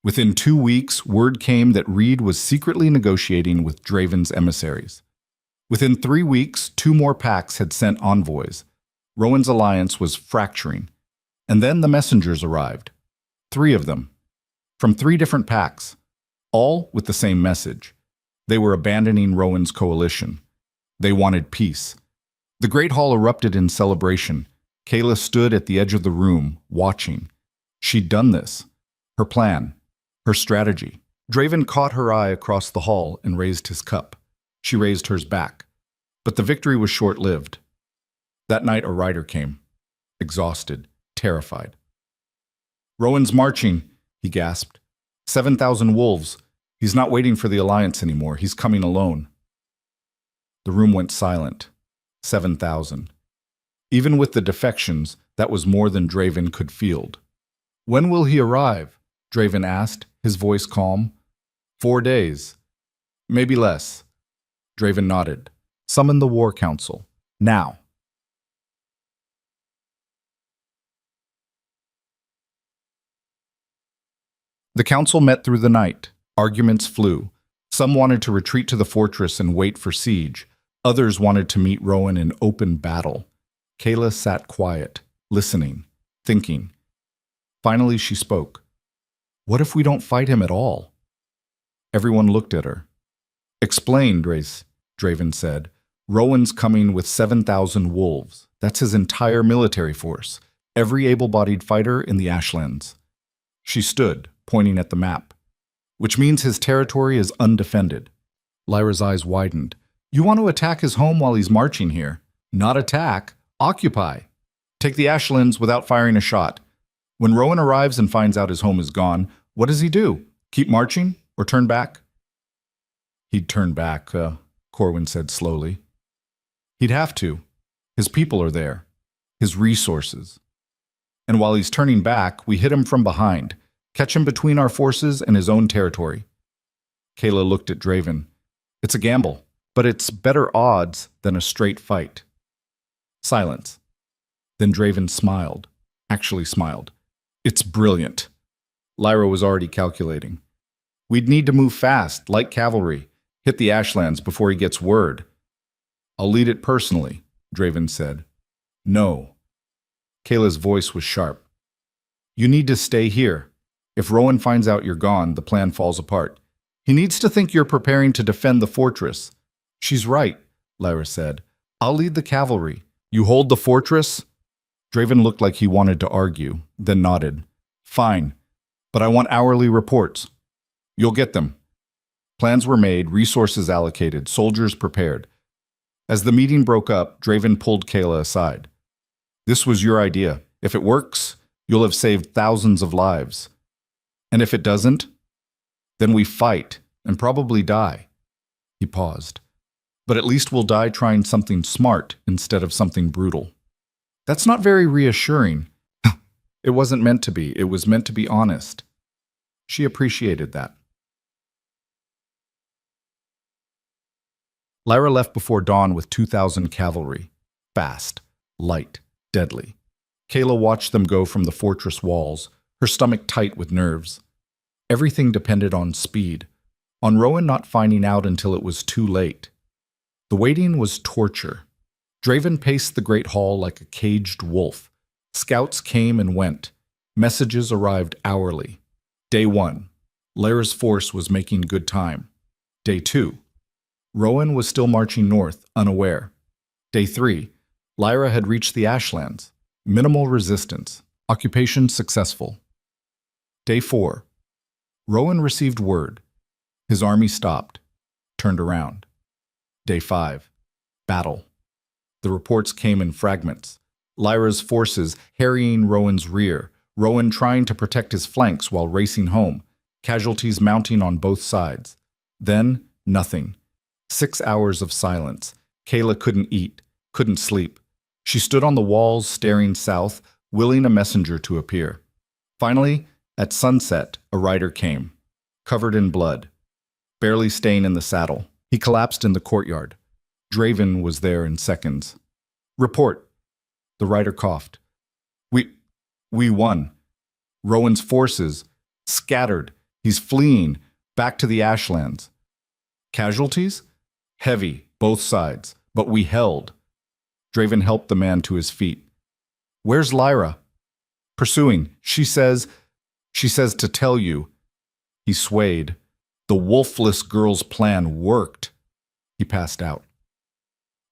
[SPEAKER 1] Within 2 weeks, word came that Reed was secretly negotiating with Draven's emissaries. Within 3 weeks, 2 more packs had sent envoys. Rowan's alliance was fracturing. And then the messengers arrived. 3 of them. From 3 different packs. All with the same message. They were abandoning Rowan's coalition. They wanted peace. The Great Hall erupted in celebration. Kayla stood at the edge of the room, watching. She'd done this. Her plan. Her strategy. Draven caught her eye across the hall and raised his cup. She raised hers back. But the victory was short-lived. That night a rider came. Exhausted. Terrified. Rowan's marching, he gasped. 7,000 wolves. He's not waiting for the alliance anymore. He's coming alone. The room went silent. 7,000. Even with the defections, that was more than Draven could field. When will he arrive? Draven asked, his voice calm. 4 days. Maybe less. Draven nodded. Summon the War Council. Now. The council met through the night. Arguments flew. Some wanted to retreat to the fortress and wait for siege. Others wanted to meet Rowan in open battle. Kayla sat quiet, listening, thinking. Finally she spoke. What if we don't fight him at all? Everyone looked at her. Explain, Draven said. Rowan's coming with 7,000 wolves. That's his entire military force. Every able-bodied fighter in the Ashlands. She stood, pointing at the map. Which means his territory is undefended. Lyra's eyes widened. You want to attack his home while he's marching here? Not attack. Occupy. Take the Ashlands without firing a shot. When Rowan arrives and finds out his home is gone, what does he do? Keep marching or turn back? He'd turn back, Corwin said slowly. He'd have to. His people are there. His resources. And while he's turning back, we hit him from behind. Catch him between our forces and his own territory. Kayla looked at Draven. It's a gamble, but it's better odds than a straight fight. Silence. Then Draven smiled. Actually smiled. It's brilliant. Lyra was already calculating. We'd need to move fast, like cavalry. Hit the Ashlands before he gets word. I'll lead it personally, Draven said. No. Kayla's voice was sharp. You need to stay here. If Rowan finds out you're gone, the plan falls apart. He needs to think you're preparing to defend the fortress. She's right, Lyra said. I'll lead the cavalry. You hold the fortress? Draven looked like he wanted to argue, then nodded. Fine, but I want hourly reports. You'll get them. Plans were made, resources allocated, soldiers prepared. As the meeting broke up, Draven pulled Kayla aside. This was your idea. If it works, you'll have saved thousands of lives. And if it doesn't, then we fight and probably die. He paused. But at least we'll die trying something smart instead of something brutal. That's not very reassuring. It wasn't meant to be. It was meant to be honest. She appreciated that. Lyra left before dawn with 2,000 cavalry. Fast, light, deadly. Kayla watched them go from the fortress walls, her stomach tight with nerves. Everything depended on speed, on Rowan not finding out until it was too late. The waiting was torture. Draven paced the great hall like a caged wolf. Scouts came and went. Messages arrived hourly. Day 1. Lyra's force was making good time. Day 2. Rowan was still marching north, unaware. Day 3. Lyra had reached the Ashlands. Minimal resistance. Occupation successful. Day 4. Rowan received word. His army stopped, turned around. Day 5. Battle. The reports came in fragments. Lyra's forces harrying Rowan's rear, Rowan trying to protect his flanks while racing home, casualties mounting on both sides. Then, nothing. 6 hours of silence. Kayla couldn't eat, couldn't sleep. She stood on the walls staring south, willing a messenger to appear. Finally, at sunset, a rider came, covered in blood, barely staying in the saddle. He collapsed in the courtyard. Draven was there in seconds. Report. The rider coughed. We won. Rowan's forces, scattered. He's fleeing, back to the Ashlands. Casualties? Heavy, both sides, but we held. Draven helped the man to his feet. Where's Lyra? Pursuing. She says to tell you. He swayed. The wolfless girl's plan worked. He passed out.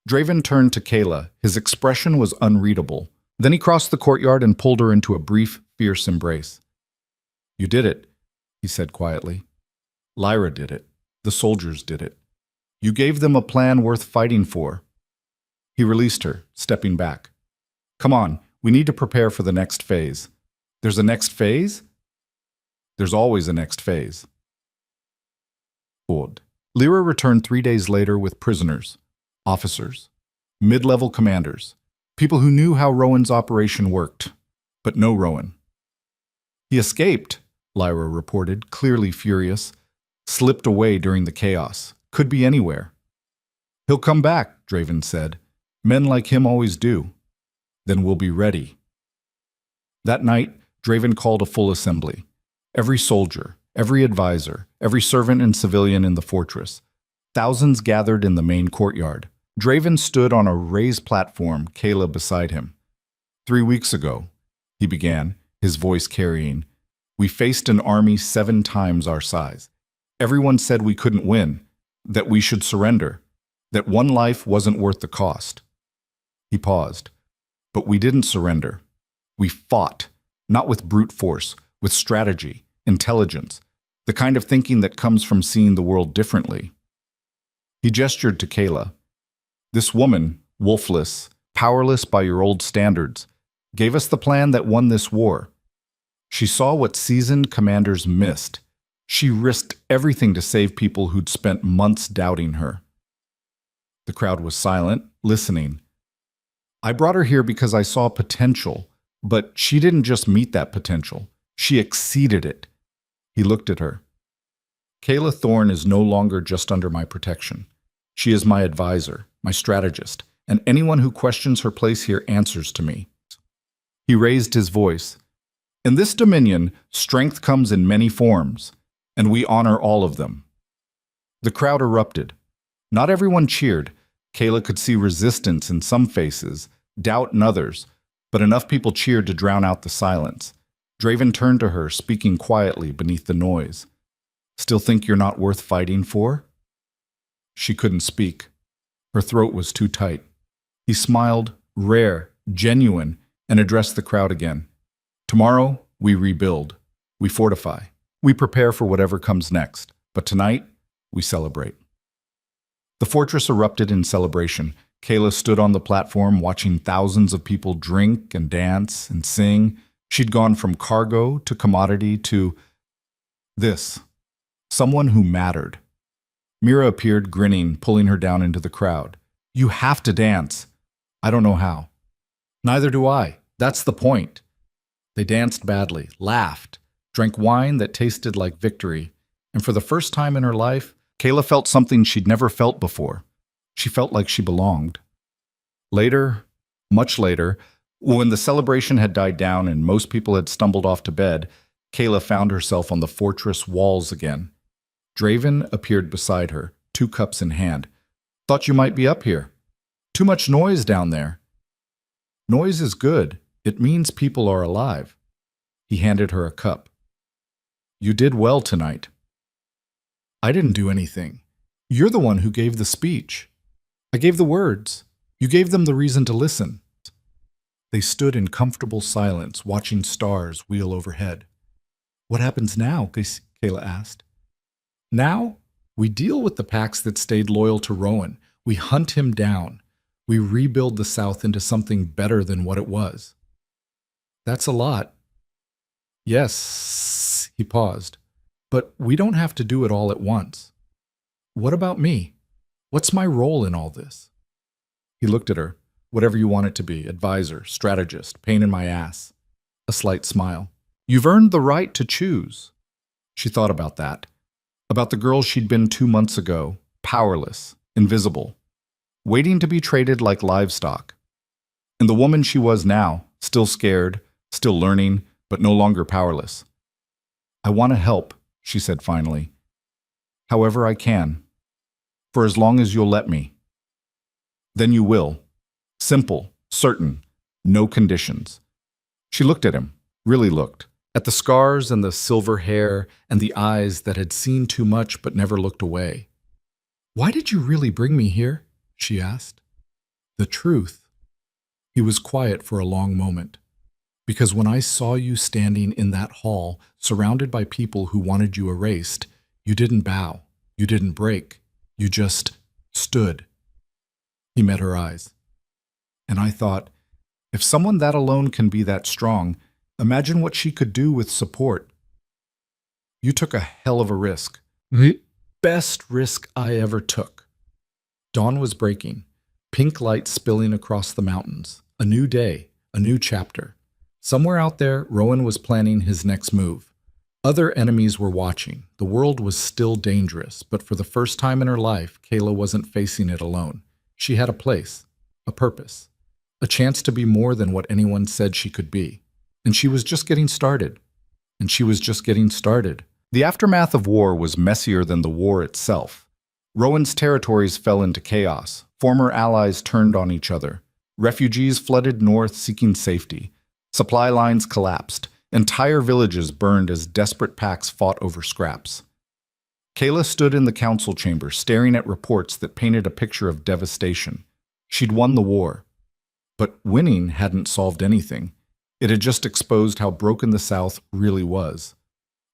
[SPEAKER 1] Draven turned to Kayla. His expression was unreadable. Then he crossed the courtyard and pulled her into a brief, fierce embrace. You did it, he said quietly. Lyra did it. The soldiers did it. You gave them a plan worth fighting for. He released her, stepping back. Come on, we need to prepare for the next phase. There's a next phase? There's always a next phase. Lyra returned 3 days later with prisoners, officers, mid-level commanders, people who knew how Rowan's operation worked, but no Rowan. He escaped, Lyra reported, clearly furious, slipped away during the chaos, could be anywhere. He'll come back, Draven said. Men like him always do. Then we'll be ready. That night, Draven called a full assembly. Every soldier, every advisor, every servant and civilian in the fortress. Thousands gathered in the main courtyard. Draven stood on a raised platform, Kayla beside him. 3 weeks ago, he began, his voice carrying, we faced an army 7 times our size. Everyone said we couldn't win, that we should surrender, that one life wasn't worth the cost. He paused. But we didn't surrender. We fought, not with brute force, with strategy, intelligence, the kind of thinking that comes from seeing the world differently. He gestured to Kayla. This woman, wolfless, powerless by your old standards, gave us the plan that won this war. She saw what seasoned commanders missed. She risked everything to save people who'd spent months doubting her. The crowd was silent, listening. I brought her here because I saw potential, but she didn't just meet that potential. She exceeded it. He looked at her. Kayla Thorne is no longer just under my protection. She is my advisor, my strategist, and anyone who questions her place here answers to me. He raised his voice. In this dominion, strength comes in many forms, and we honor all of them. The crowd erupted. Not everyone cheered. Kayla could see resistance in some faces, doubt in others, but enough people cheered to drown out the silence. Draven turned to her, speaking quietly beneath the noise. Still think you're not worth fighting for? She couldn't speak. Her throat was too tight. He smiled, rare, genuine, and addressed the crowd again. Tomorrow, we rebuild. We fortify. We prepare for whatever comes next. But tonight, we celebrate. The fortress erupted in celebration. Kayla stood on the platform watching thousands of people drink and dance and sing. She'd gone from cargo to commodity to this. Someone who mattered. Mira appeared, grinning, pulling her down into the crowd. You have to dance. I don't know how. Neither do I. That's the point. They danced badly, laughed, drank wine that tasted like victory, and for the first time in her life, Kayla felt something she'd never felt before. She felt like she belonged. Later, much later, when the celebration had died down and most people had stumbled off to bed, Kayla found herself on the fortress walls again. Draven appeared beside her, 2 cups in hand. "Thought you might be up here. Too much noise down there." "Noise is good. It means people are alive." He handed her a cup. "You did well tonight." "I didn't do anything. You're the one who gave the speech. I gave the words. You gave them the reason to listen." They stood in comfortable silence, watching stars wheel overhead. "What happens now?" Kayla asked. "Now, we deal with the packs that stayed loyal to Rowan. We hunt him down. We rebuild the South into something better than what it was." "That's a lot." "Yes," he paused. "But we don't have to do it all at once." "What about me? What's my role in all this?" He looked at her. "Whatever you want it to be, advisor, strategist, pain in my ass." A slight smile. "You've earned the right to choose." She thought about that. About the girl she'd been 2 months ago, powerless, invisible, waiting to be traded like livestock. And the woman she was now, still scared, still learning, but no longer powerless. "I want to help," she said finally. "However I can. For as long as you'll let me." "Then you will. Simple, certain, no conditions." She looked at him, really looked, at the scars and the silver hair and the eyes that had seen too much but never looked away. "Why did you really bring me here?" she asked. "The truth." He was quiet for a long moment. "Because when I saw you standing in that hall, surrounded by people who wanted you erased, you didn't bow, you didn't break, you just stood." He met her eyes. "And I thought, if someone that alone can be that strong, imagine what she could do with support." "You took a hell of a risk." "The best risk I ever took." Dawn was breaking, pink light spilling across the mountains. A new day, a new chapter. Somewhere out there, Rowan was planning his next move. Other enemies were watching. The world was still dangerous, but for the first time in her life, Kayla wasn't facing it alone. She had a place, a purpose, a chance to be more than what anyone said she could be. And she was just getting started. And she was just getting started. The aftermath of war was messier than the war itself. Rowan's territories fell into chaos. Former allies turned on each other. Refugees flooded north seeking safety. Supply lines collapsed. Entire villages burned as desperate packs fought over scraps. Kayla stood in the council chamber, staring at reports that painted a picture of devastation. She'd won the war. But winning hadn't solved anything. It had just exposed how broken the South really was.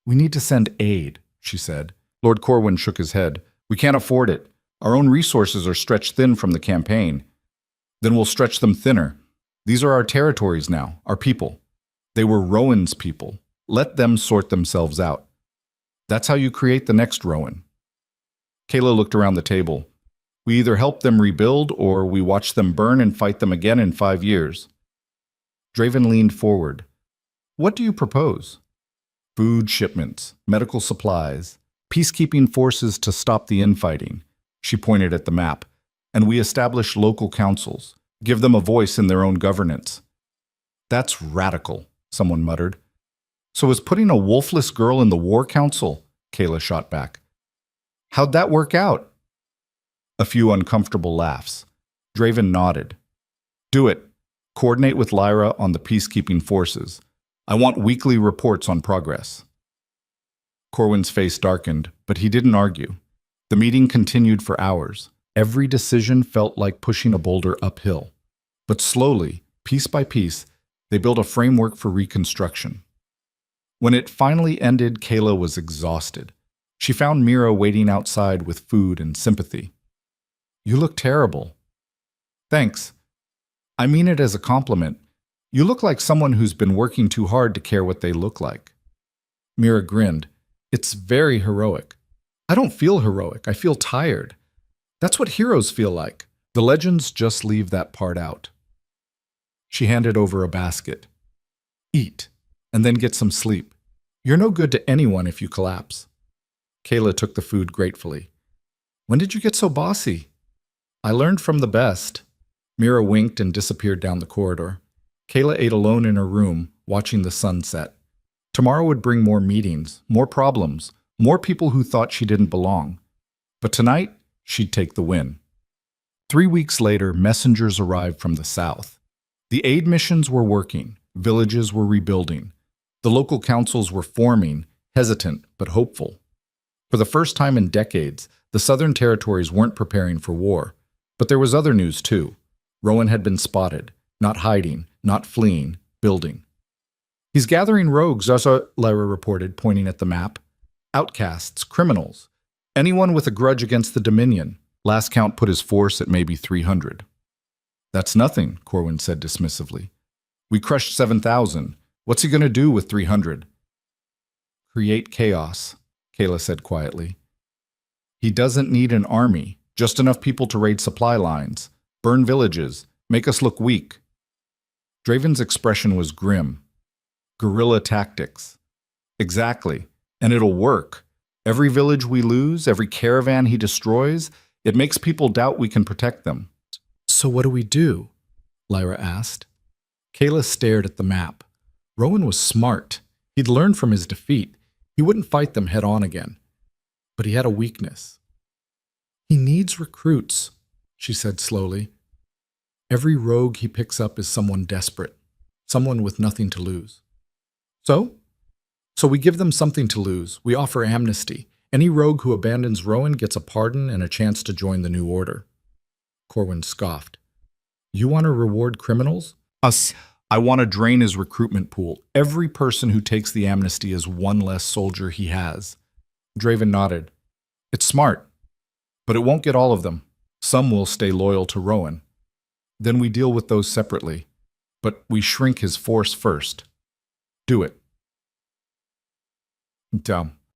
[SPEAKER 1] "We need to send aid," she said. Lord Corwin shook his head. "We can't afford it. Our own resources are stretched thin from the campaign. Then we'll stretch them thinner. These are our territories now, our people. They were Rowan's people. Let them sort themselves out. That's how you create the next Rowan." Kayla looked around the table. "We either help them rebuild or we watch them burn and fight them again in 5 years. Draven leaned forward. "What do you propose?" "Food shipments, medical supplies, peacekeeping forces to stop the infighting." She pointed at the map. "And we establish local councils, give them a voice in their own governance." "That's radical," someone muttered. "So is putting a wolfless girl in the war council?" Kayla shot back. "How'd that work out?" A few uncomfortable laughs. Draven nodded. "Do it. Coordinate with Lyra on the peacekeeping forces. I want weekly reports on progress." Corwin's face darkened, but he didn't argue. The meeting continued for hours. Every decision felt like pushing a boulder uphill. But slowly, piece by piece, they built a framework for reconstruction. When it finally ended, Kayla was exhausted. She found Mira waiting outside with food and sympathy. "You look terrible." "Thanks. I mean it as a compliment. You look like someone who's been working too hard to care what they look like." Mira grinned. "It's very heroic." "I don't feel heroic. I feel tired. That's what heroes feel like. The legends just leave that part out." She handed over a basket. "Eat, and then get some sleep. You're no good to anyone if you collapse." Kayla took the food gratefully. "When did you get so bossy?" I learned from the best. Mira winked and disappeared down the corridor. Kayla ate alone in her room, watching the sun set. Tomorrow would bring more meetings, more problems, more people who thought she didn't belong. But tonight, she'd take the win. 3 weeks later, messengers arrived from the south. The aid missions were working, villages were rebuilding. The local councils were forming, hesitant but hopeful. For the first time in decades, the southern territories weren't preparing for war. But there was other news too. Rowan had been spotted, not hiding, not fleeing, building. He's gathering rogues, Lyra reported, pointing at the map. Outcasts, criminals, anyone with a grudge against the Dominion. Last count put his force at maybe 300. That's nothing, Corwin said dismissively. We crushed 7,000. What's he going to do with 300? Create chaos, Kayla said quietly. He doesn't need an army, just enough people to raid supply lines, burn villages, make us look weak. Draven's expression was grim. Guerrilla tactics. Exactly, and it'll work. Every village we lose, every caravan he destroys, it makes people doubt we can protect them. So what do we do? Lyra asked. Kayla stared at the map. Rowan was smart. He'd learned from his defeat. He wouldn't fight them head on again. But he had a weakness. He needs recruits, she said slowly. Every rogue he picks up is someone desperate, someone with nothing to lose. So we give them something to lose. We offer amnesty. Any rogue who abandons Rowan gets a pardon and a chance to join the new order. Corwin scoffed. You want to reward criminals? Us. I want to drain his recruitment pool. Every person who takes the amnesty is one less soldier he has. Draven nodded. It's smart, but it won't get all of them. Some will stay loyal to Rowan. Then we deal with those separately, but we shrink his force first. Do it.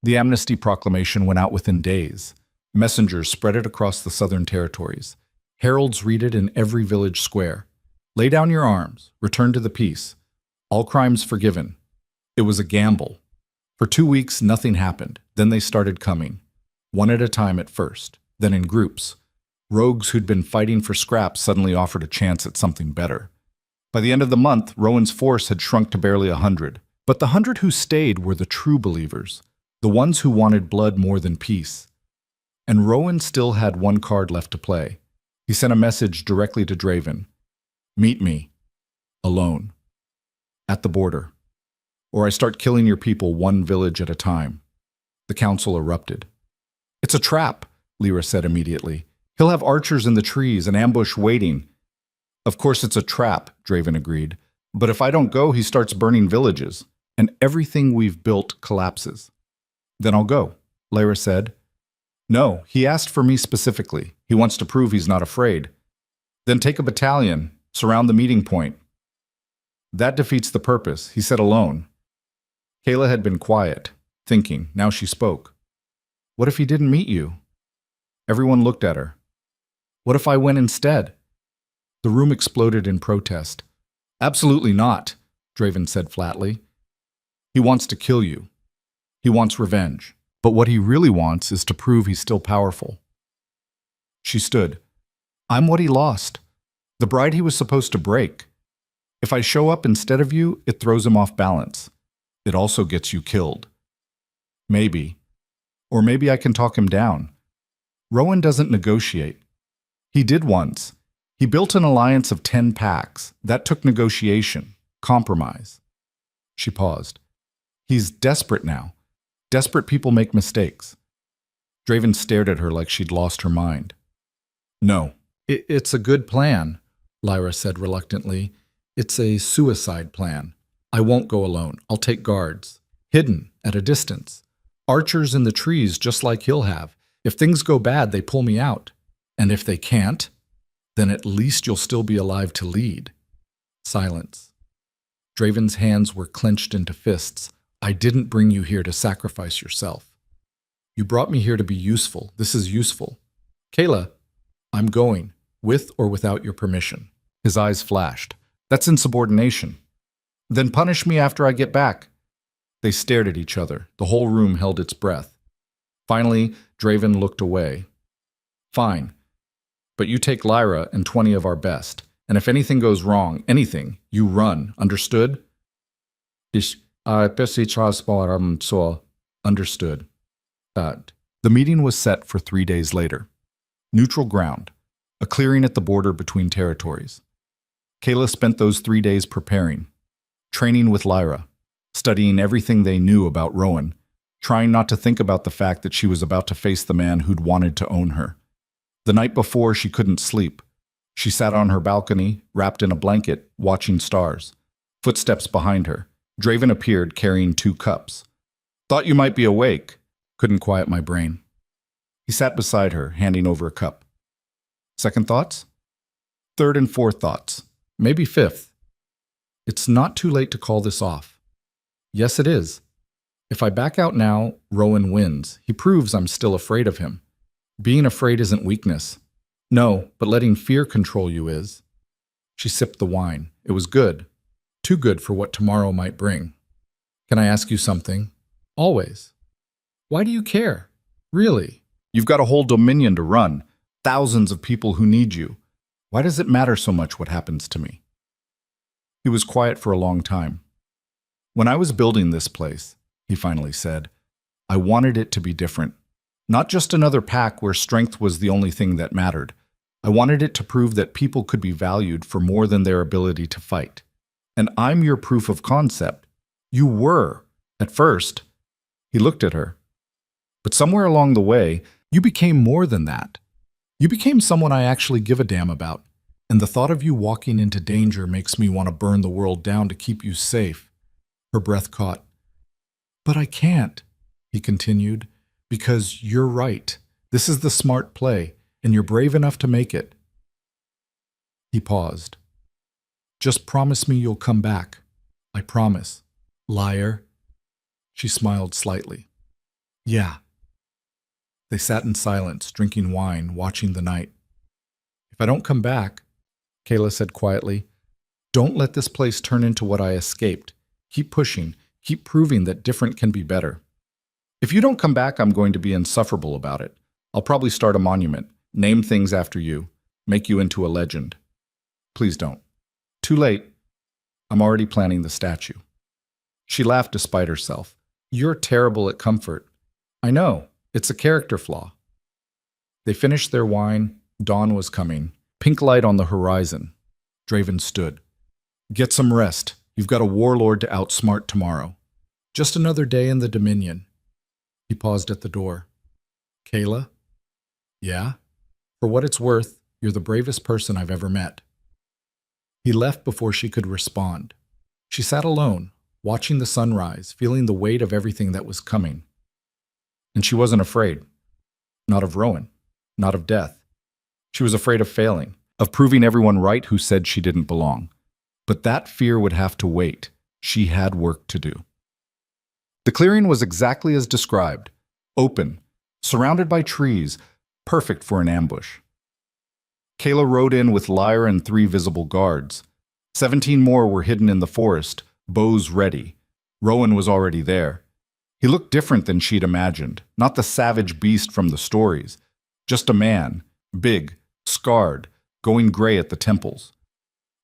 [SPEAKER 1] The amnesty proclamation went out within days. Messengers spread it across the southern territories. Heralds read it in every village square. Lay down your arms. Return to the peace. All crimes forgiven. It was a gamble. For 2 weeks, nothing happened. Then they started coming. One at a time at first, then in groups. Rogues who'd been fighting for scraps suddenly offered a chance at something better. By the end of the month, Rowan's force had shrunk to barely 100. But the 100 who stayed were the true believers, the ones who wanted blood more than peace. And Rowan still had one card left to play. He sent a message directly to Draven. Meet me. Alone. At the border. Or I start killing your people one village at a time. The council erupted. It's a trap, Lyra said immediately. He'll have archers in the trees, an ambush waiting. Of course it's a trap, Draven agreed. But if I don't go, he starts burning villages, and everything we've built collapses. Then I'll go, Lyra said. No, he asked for me specifically. He wants to prove he's not afraid. Then take a battalion, surround the meeting point. That defeats the purpose, he said alone. Kayla had been quiet, thinking. Now she spoke. What if he didn't meet you? Everyone looked at her. What if I went instead? The room exploded in protest. Absolutely not, Draven said flatly. He wants to kill you. He wants revenge. But what he really wants is to prove he's still powerful. She stood. I'm what he lost. The bride he was supposed to break. If I show up instead of you, it throws him off balance. It also gets you killed. Maybe. Or maybe I can talk him down. Rowan doesn't negotiate. He did once. He built an alliance of 10 packs. That took negotiation, compromise. She paused. He's desperate now. Desperate people make mistakes. Draven stared at her like she'd lost her mind. No. It's a good plan, Lyra said reluctantly. It's a suicide plan. I won't go alone. I'll take guards. Hidden, at a distance. Archers in the trees just like he'll have. If things go bad, they pull me out. And if they can't, then at least you'll still be alive to lead. Silence. Draven's hands were clenched into fists. I didn't bring you here to sacrifice yourself. You brought me here to be useful. This is useful. Kayla, I'm going, with or without your permission. His eyes flashed. That's insubordination. Then punish me after I get back. They stared at each other. The whole room held its breath. Finally, Draven looked away. Fine. But you take Lyra and 20 of our best. And if anything goes wrong, anything, you run. Understood? Understood. The meeting was set for 3 days later. Neutral ground, a clearing at the border between territories. Kayla spent those 3 days preparing, training with Lyra, studying everything they knew about Rowan, trying not to think about the fact that she was about to face the man who'd wanted to own her. The night before, she couldn't sleep. She sat on her balcony, wrapped in a blanket, watching stars. Footsteps behind her. Draven appeared, carrying 2 cups. Thought you might be awake. Couldn't quiet my brain. He sat beside her, handing over a cup. Second thoughts? Third and fourth thoughts. Maybe fifth. It's not too late to call this off. Yes, it is. If I back out now, Rowan wins. He proves I'm still afraid of him. Being afraid isn't weakness. No, but letting fear control you is. She sipped the wine. It was good. Too good for what tomorrow might bring. Can I ask you something? Always. Why do you care? Really? You've got a whole dominion to run. Thousands of people who need you. Why does it matter so much what happens to me? He was quiet for a long time. When I was building this place, he finally said, I wanted it to be different. Not just another pack where strength was the only thing that mattered. I wanted it to prove that people could be valued for more than their ability to fight. And I'm your proof of concept. You were, at first. He looked at her. But somewhere along the way, you became more than that. You became someone I actually give a damn about. And the thought of you walking into danger makes me want to burn the world down to keep you safe. Her breath caught. But I can't, he continued, because you're right. This is the smart play, and you're brave enough to make it. He paused. Just promise me you'll come back. I promise. Liar. She smiled slightly. Yeah. They sat in silence, drinking wine, watching the night. If I don't come back, Kayla said quietly, don't let this place turn into what I escaped. Keep pushing. Keep proving that different can be better. If you don't come back, I'm going to be insufferable about it. I'll probably start a monument, name things after you, make you into a legend. Please don't. Too late. I'm already planning the statue. She laughed despite herself. You're terrible at comfort. I know. It's a character flaw. They finished their wine. Dawn was coming. Pink light on the horizon. Draven stood. Get some rest. You've got a warlord to outsmart tomorrow. Just another day in the Dominion. He paused at the door. Kayla? Yeah? For what it's worth, you're the bravest person I've ever met. He left before she could respond. She sat alone, watching the sunrise, feeling the weight of everything that was coming. And she wasn't afraid. Not of Rowan. Not of death. She was afraid of failing, of proving everyone right who said she didn't belong. But that fear would have to wait. She had work to do. The clearing was exactly as described. Open, surrounded by trees, perfect for an ambush. Kayla rode in with Lyre and 3 visible guards. 17 more were hidden in the forest, bows ready. Rowan was already there. He looked different than she'd imagined, not the savage beast from the stories. Just a man, big, scarred, going gray at the temples.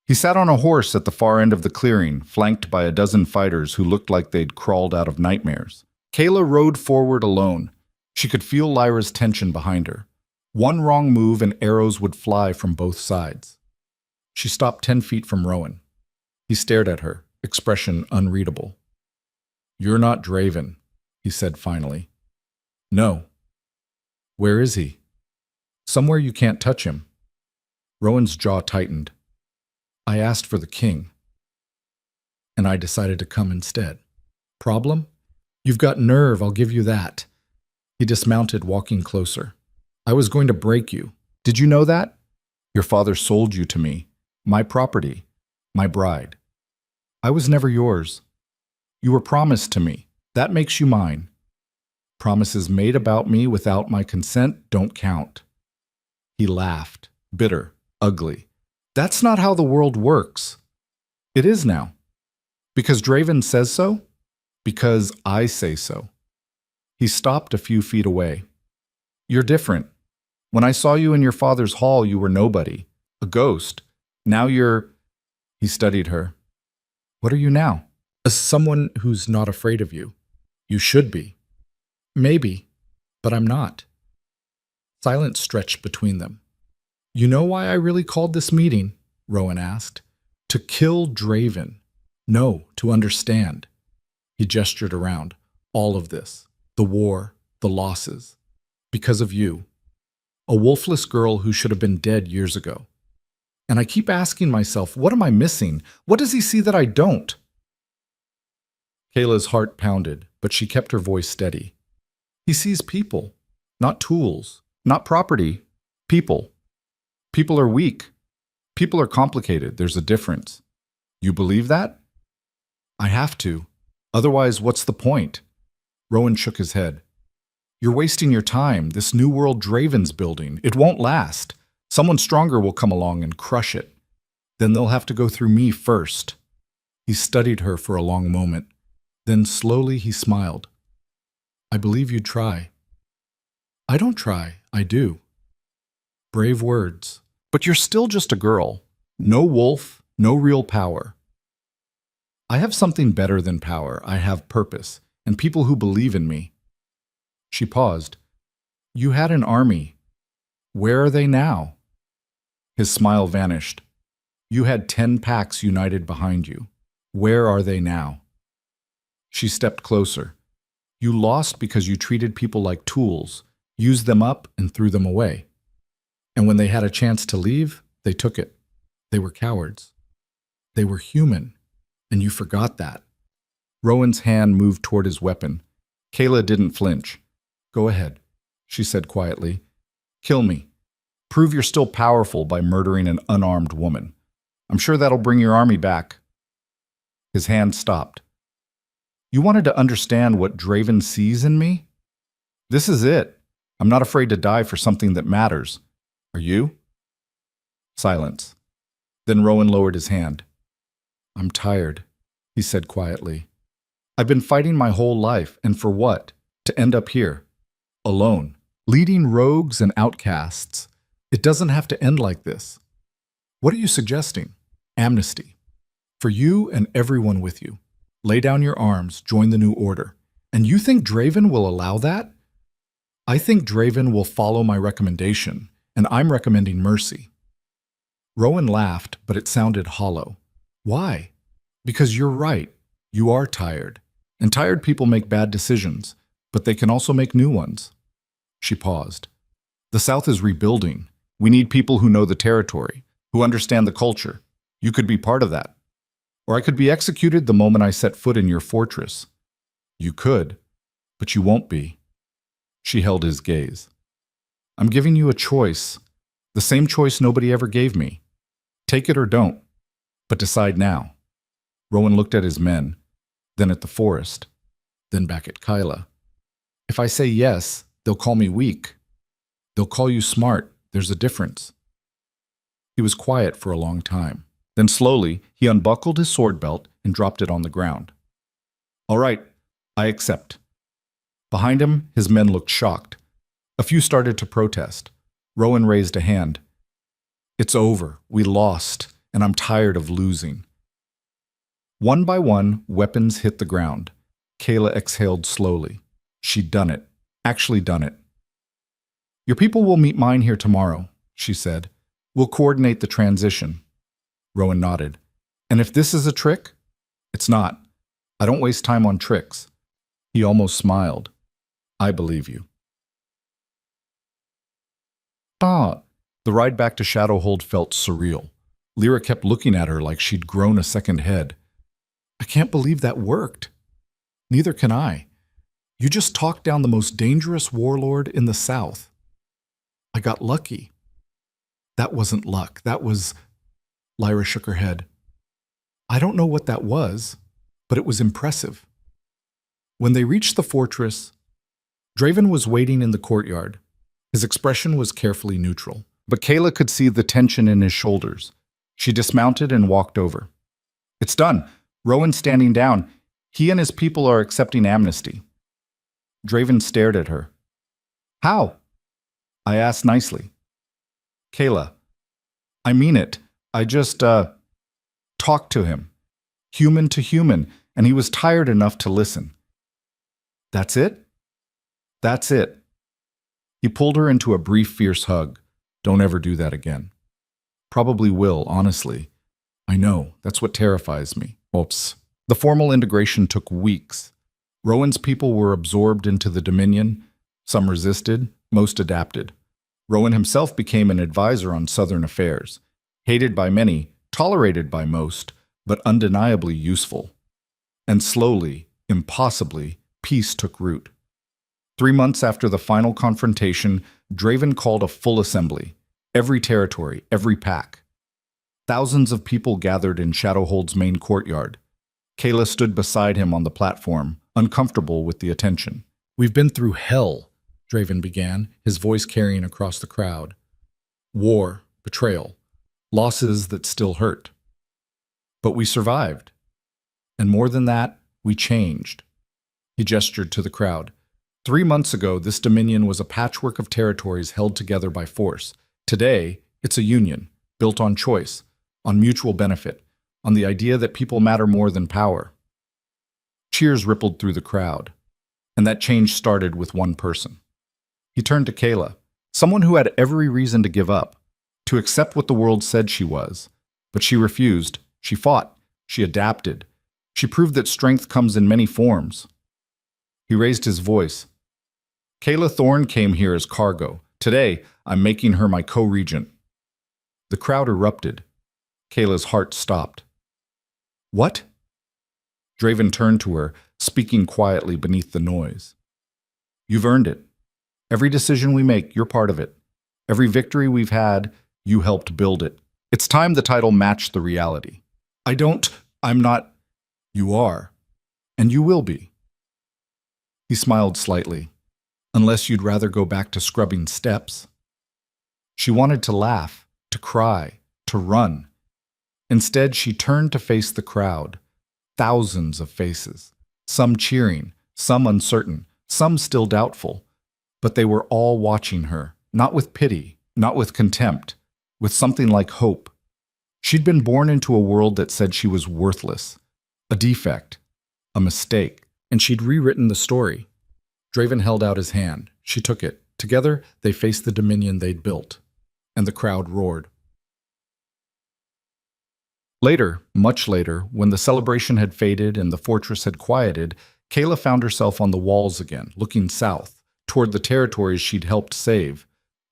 [SPEAKER 1] He sat on a horse at the far end of the clearing, flanked by a dozen fighters who looked like they'd crawled out of nightmares. Kayla rode forward alone. She could feel Lyra's tension behind her. One wrong move and arrows would fly from both sides. She stopped 10 feet from Rowan. He stared at her, expression unreadable. You're not Draven, he said finally. No. Where is he? Somewhere you can't touch him. Rowan's jaw tightened. I asked for the king. And I decided to come instead. Problem? You've got nerve, I'll give you that. He dismounted, walking closer. I was going to break you. Did you know that? Your father sold you to me. My property. My bride. I was never yours. You were promised to me. That makes you mine. Promises made about me without my consent don't count. He laughed, bitter, ugly. That's not how the world works. It is now. Because Draven says so? Because I say so. He stopped a few feet away. You're different. When I saw you in your father's hall, you were nobody, a ghost. Now you're... He studied her. What are you now? Someone who's not afraid of you. You should be. Maybe, but I'm not. Silence stretched between them. You know why I really called this meeting? Rowan asked. To kill Draven. No, to understand. He gestured around. All of this. The war, the losses. Because of you. A wolfless girl who should have been dead years ago. And I keep asking myself, what am I missing? What does he see that I don't? Kayla's heart pounded, but she kept her voice steady. He sees people, not tools, not property, people. People are weak. People are complicated. There's a difference. You believe that? I have to. Otherwise, what's the point? Rowan shook his head. You're wasting your time. This new world Draven's building. It won't last. Someone stronger will come along and crush it. Then they'll have to go through me first. He studied her for a long moment. Then slowly he smiled. I believe you'd try. I don't try. I do. Brave words. But you're still just a girl. No wolf, no real power. I have something better than power. I have purpose, and people who believe in me. She paused. You had an army. Where are they now? His smile vanished. You had 10 packs united behind you. Where are they now? She stepped closer. You lost because you treated people like tools, used them up and threw them away. And when they had a chance to leave, they took it. They were cowards. They were human, and you forgot that. Rowan's hand moved toward his weapon. Kayla didn't flinch. Go ahead, she said quietly. Kill me. Prove you're still powerful by murdering an unarmed woman. I'm sure that'll bring your army back. His hand stopped. You wanted to understand what Draven sees in me? This is it. I'm not afraid to die for something that matters. Are you? Silence. Then Rowan lowered his hand. I'm tired, he said quietly. I've been fighting my whole life, and for what? To end up here. Alone. Leading rogues and outcasts. It doesn't have to end like this. What are you suggesting? Amnesty. For you and everyone with you. Lay down your arms, join the new order. And you think Draven will allow that? I think Draven will follow my recommendation, and I'm recommending mercy. Rowan laughed, but it sounded hollow. Why? Because you're right. You are tired. And tired people make bad decisions, but they can also make new ones. She paused. The South is rebuilding. We need people who know the territory, who understand the culture. You could be part of that. Or I could be executed the moment I set foot in your fortress. You could, but you won't be. She held his gaze. I'm giving you a choice, the same choice nobody ever gave me. Take it or don't, but decide now. Rowan looked at his men, then at the forest, then back at Kyla. If I say yes, they'll call me weak. They'll call you smart. There's a difference. He was quiet for a long time. Then slowly, he unbuckled his sword belt and dropped it on the ground. All right, I accept. Behind him, his men looked shocked. A few started to protest. Rowan raised a hand. It's over. We lost, and I'm tired of losing. One by one, weapons hit the ground. Kayla exhaled slowly. She'd done it. Actually done it. Your people will meet mine here tomorrow, she said. We'll coordinate the transition. Rowan nodded. And if this is a trick? It's not. I don't waste time on tricks. He almost smiled. I believe you. Ah! The ride back to Shadowhold felt surreal. Lyra kept looking at her like she'd grown a second head. I can't believe that worked. Neither can I. You just talked down the most dangerous warlord in the South. I got lucky. That wasn't luck. That was... Lyra shook her head. I don't know what that was, but it was impressive. When they reached the fortress, Draven was waiting in the courtyard. His expression was carefully neutral, but Kayla could see the tension in his shoulders. She dismounted and walked over. It's done. Rowan's standing down. He and his people are accepting amnesty. Draven stared at her. How? I asked nicely. Kayla, I mean it. I just, talked to him. Human to human, and he was tired enough to listen. That's it? That's it. He pulled her into a brief, fierce hug. Don't ever do that again. Probably will, honestly. I know, that's what terrifies me. Oops. The formal integration took weeks. Rowan's people were absorbed into the Dominion. Some resisted, most adapted. Rowan himself became an advisor on Southern affairs. Hated by many, tolerated by most, but undeniably useful. And slowly, impossibly, peace took root. 3 months after the final confrontation, Draven called a full assembly. Every territory, every pack. Thousands of people gathered in Shadowhold's main courtyard. Kayla stood beside him on the platform, uncomfortable with the attention. We've been through hell, Draven began, his voice carrying across the crowd. War, betrayal, losses that still hurt. But we survived. And more than that, we changed. He gestured to the crowd. 3 months ago, this dominion was a patchwork of territories held together by force. Today, it's a union, built on choice, on mutual benefit, on the idea that people matter more than power. Cheers rippled through the crowd, and that change started with one person. He turned to Kayla, someone who had every reason to give up, to accept what the world said she was. But she refused. She fought. She adapted. She proved that strength comes in many forms. He raised his voice. Kayla Thorne came here as cargo. Today, I'm making her my co-regent. The crowd erupted. Kayla's heart stopped. What? Draven turned to her, speaking quietly beneath the noise. You've earned it. Every decision we make, you're part of it. Every victory we've had, you helped build it. It's time the title matched the reality. I'm not. You are. And you will be. He smiled slightly. Unless you'd rather go back to scrubbing steps. She wanted to laugh, to cry, to run. Instead, she turned to face the crowd. Thousands of faces. Some cheering, some uncertain, some still doubtful. But they were all watching her, not with pity, not with contempt, with something like hope. She'd been born into a world that said she was worthless, a defect, a mistake, and she'd rewritten the story. Draven held out his hand. She took it. Together, they faced the dominion they'd built, and the crowd roared. Later, much later, when the celebration had faded and the fortress had quieted, Kayla found herself on the walls again, looking south, toward the territories she'd helped save,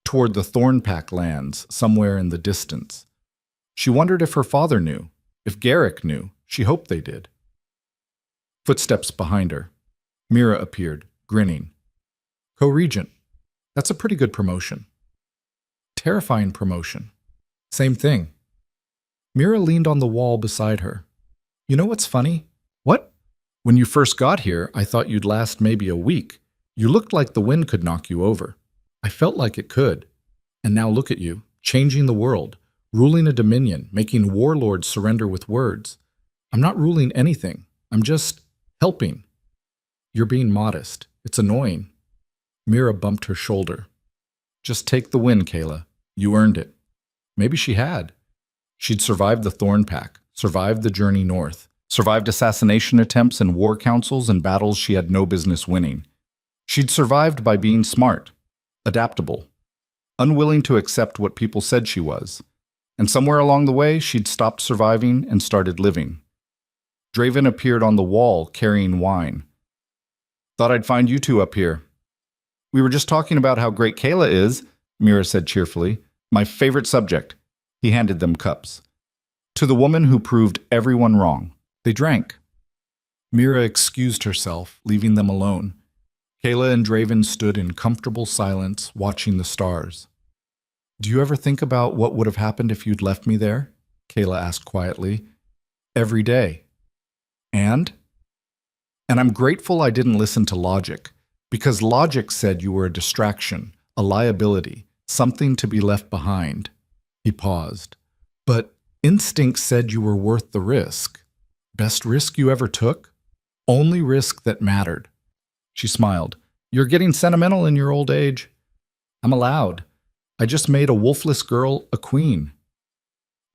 [SPEAKER 1] toward the Thornpack lands somewhere in the distance. She wondered if her father knew, if Garrick knew. She hoped they did. Footsteps behind her. Mira appeared, grinning. Co-regent. That's a pretty good promotion. Terrifying promotion. Same thing. Mira leaned on the wall beside her. You know what's funny? What? When you first got here, I thought you'd last maybe a week. You looked like the wind could knock you over. I felt like it could. And now look at you, changing the world, ruling a dominion, making warlords surrender with words. I'm not ruling anything. I'm just helping. You're being modest. It's annoying. Mira bumped her shoulder. Just take the win, Kayla. You earned it. Maybe she had. She'd survived the Thornpack, survived the journey north, survived assassination attempts and war councils and battles she had no business winning. She'd survived by being smart, adaptable, unwilling to accept what people said she was. And somewhere along the way, she'd stopped surviving and started living. Draven appeared on the wall, carrying wine. Thought I'd find you two up here. We were just talking about how great Kayla is, Mira said cheerfully. My favorite subject. He handed them cups. To the woman who proved everyone wrong. They drank. Mira excused herself, leaving them alone. Kayla and Draven stood in comfortable silence, watching the stars. Do you ever think about what would have happened if you'd left me there? Kayla asked quietly. Every day. And I'm grateful I didn't listen to logic, because logic said you were a distraction, a liability, something to be left behind. He paused. But instinct said you were worth the risk. Best risk you ever took? Only risk that mattered. She smiled. You're getting sentimental in your old age. I'm allowed. I just made a wolfless girl a queen.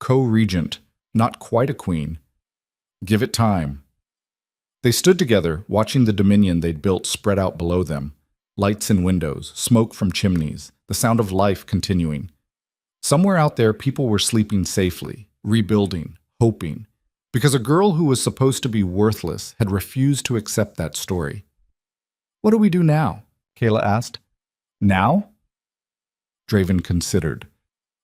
[SPEAKER 1] Co-regent, not quite a queen. Give it time. They stood together, watching the dominion they'd built spread out below them. Lights in windows, smoke from chimneys, the sound of life continuing. Somewhere out there, people were sleeping safely, rebuilding, hoping, because a girl who was supposed to be worthless had refused to accept that story. What do we do now? Kayla asked. Now? Draven considered.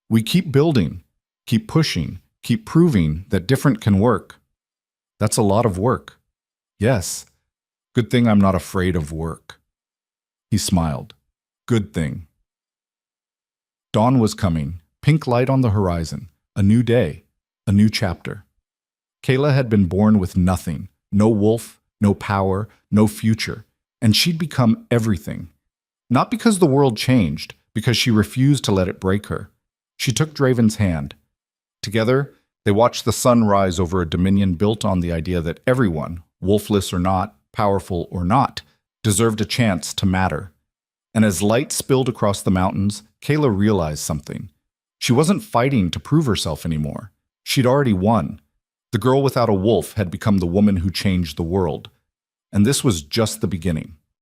[SPEAKER 1] We keep building, keep pushing, keep proving that different can work. That's a lot of work. Yes. Good thing I'm not afraid of work. He smiled. Good thing. Dawn was coming, pink light on the horizon, a new day, a new chapter. Kayla had been born with nothing, no wolf, no power, no future, and she'd become everything. Not because the world changed, because she refused to let it break her. She took Draven's hand. Together, they watched the sun rise over a dominion built on the idea that everyone, wolfless or not, powerful or not, deserved a chance to matter. And as light spilled across the mountains, Kayla realized something. She wasn't fighting to prove herself anymore. She'd already won. The girl without a wolf had become the woman who changed the world. And this was just the beginning.